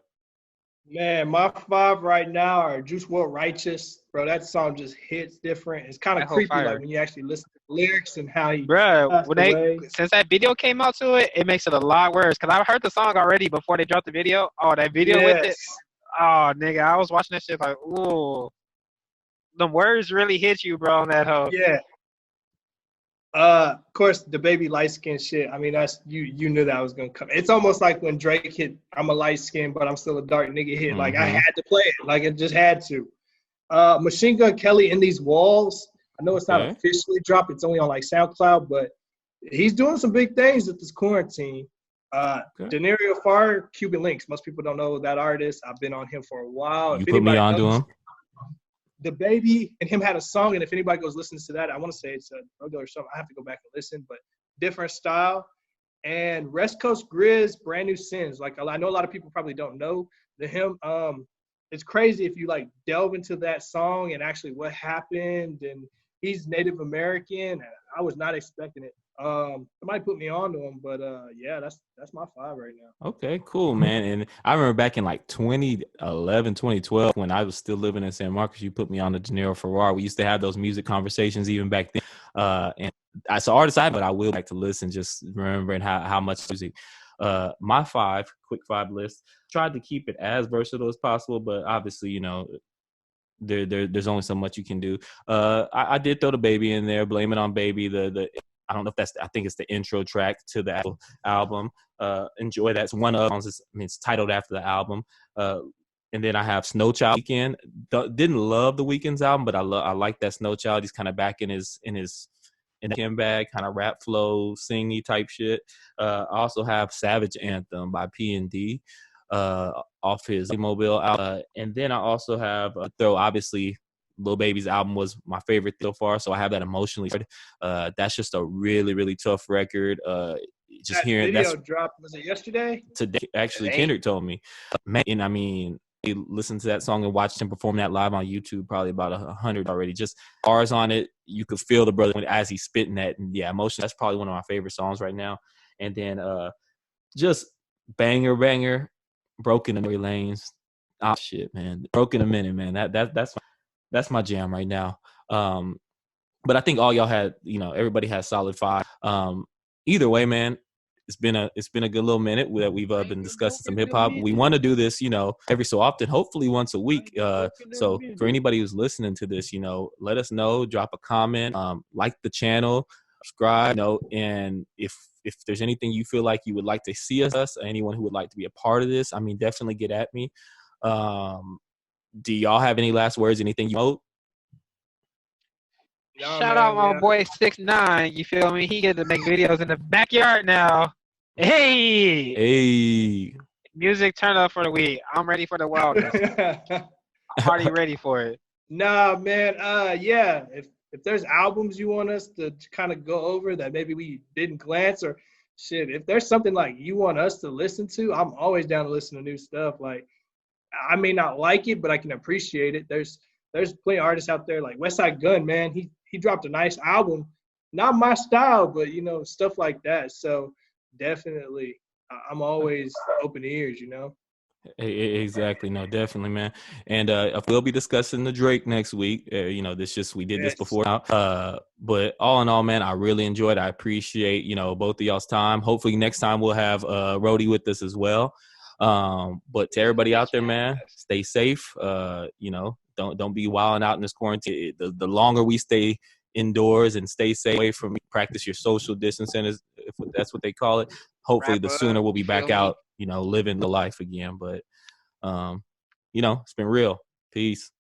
Man, my 5 right now are Juice WRLD Righteous. Bro, that song just hits different. It's kind of That whole creepy, fire. like when you actually listen to the lyrics and how he Bruh, passed away. since that video came out to it, it makes it a lot worse. Cause I heard the song already before they dropped the video. Oh, that video with it. Oh, nigga, I was watching that shit like, ooh. The words really hit you, bro, on that hoe. Yeah. Of course, Dababy light skin shit. I mean, that's you knew that was gonna come. It's almost like when Drake hit "I'm a light skin, but I'm still a dark nigga" hit. Like I had to play it. Like it just had to. Machine Gun Kelly in these walls. I know it's not officially dropped. It's only on like SoundCloud, but he's doing some big things with this quarantine. Denario Farr, Cuban Links. Most people don't know that artist. I've been on him for a while. You put me on to him. Dababy and him had a song, and if anybody goes listens to that, I want to say it's a Rodo or something. I have to go back and listen, but different style. And West Coast Grizz, Brand New Sins. Like I know a lot of people probably don't know him. It's crazy if you like delve into that song and actually what happened. And he's Native American. I was not expecting it. Somebody put me on to him, but yeah, that's my 5 right now. Okay, cool, man. And I remember back in like 2011, 2012, when I was still living in San Marcos, you put me on the De Niro Ferrar. We used to have those music conversations even back then. And I saw artists but I will back to listen, just remembering how much music. My quick 5 list, tried to keep it as versatile as possible, but obviously, there's only so much you can do. I did throw Dababy in there, Blame It on Baby. I don't know if I think it's the intro track to the album. Enjoy that. It's one of them. It's titled after the album. And then I have Snow Child Weekend. Didn't love the Weeknd's album, but I like that Snow Child. He's kind of back in the Kim bag, kind of rap flow, singy type shit. I also have Savage Anthem by P&D off his Mobile album. And then I also have obviously Lil Baby's album was my favorite so far, so I have that emotionally. That's just a really, really tough record. Just that hearing video dropped, was it yesterday? Today, actually, Kendrick told me. Man, and I mean, he listened to that song and watched him perform that live on YouTube, probably about 100 already. Just bars on it, you could feel the brother as he's spitting that, and yeah, emotion. That's probably one of my favorite songs right now. And then just banger, Broken in Memory Lanes. Oh shit, man, Broken a Minute, man. That's my jam right now. But I think all y'all had, everybody has solid 5. Either way, man, it's been a good little minute that we've been discussing some hip hop. We want to do this, every so often, hopefully once a week. So for anybody who's listening to this, let us know, drop a comment, like the channel, subscribe, and if there's anything you feel like you would like to see us, or anyone who would like to be a part of this, I mean, definitely get at me. Do y'all have any last words? Anything you vote? Shout out my boy 6ix9ine. You feel me? He get to make videos in the backyard now. Hey. Music turn up for the week. I'm ready for the wildness. I'm already ready for it. Nah, man. Yeah. If there's albums you want us to kind of go over that maybe we didn't glance, or shit, if there's something like you want us to listen to, I'm always down to listen to new stuff. Like, I may not like it, but I can appreciate it. There's plenty of artists out there like Westside Gunn, man. He dropped a nice album, not my style, but stuff like that. So definitely, I'm always open ears. Exactly. No, definitely, man. And we'll be discussing the Drake next week. We did this before now. But all in all, man, I really enjoyed it. I appreciate both of y'all's time. Hopefully next time we'll have Rody with us as well. But to everybody out there, man, stay safe. Don't be wilding out in this quarantine. The longer we stay indoors and stay safe, away from practice your social distancing, if that's what they call it. Hopefully, the sooner we'll be back out, living the life again. But it's been real. Peace.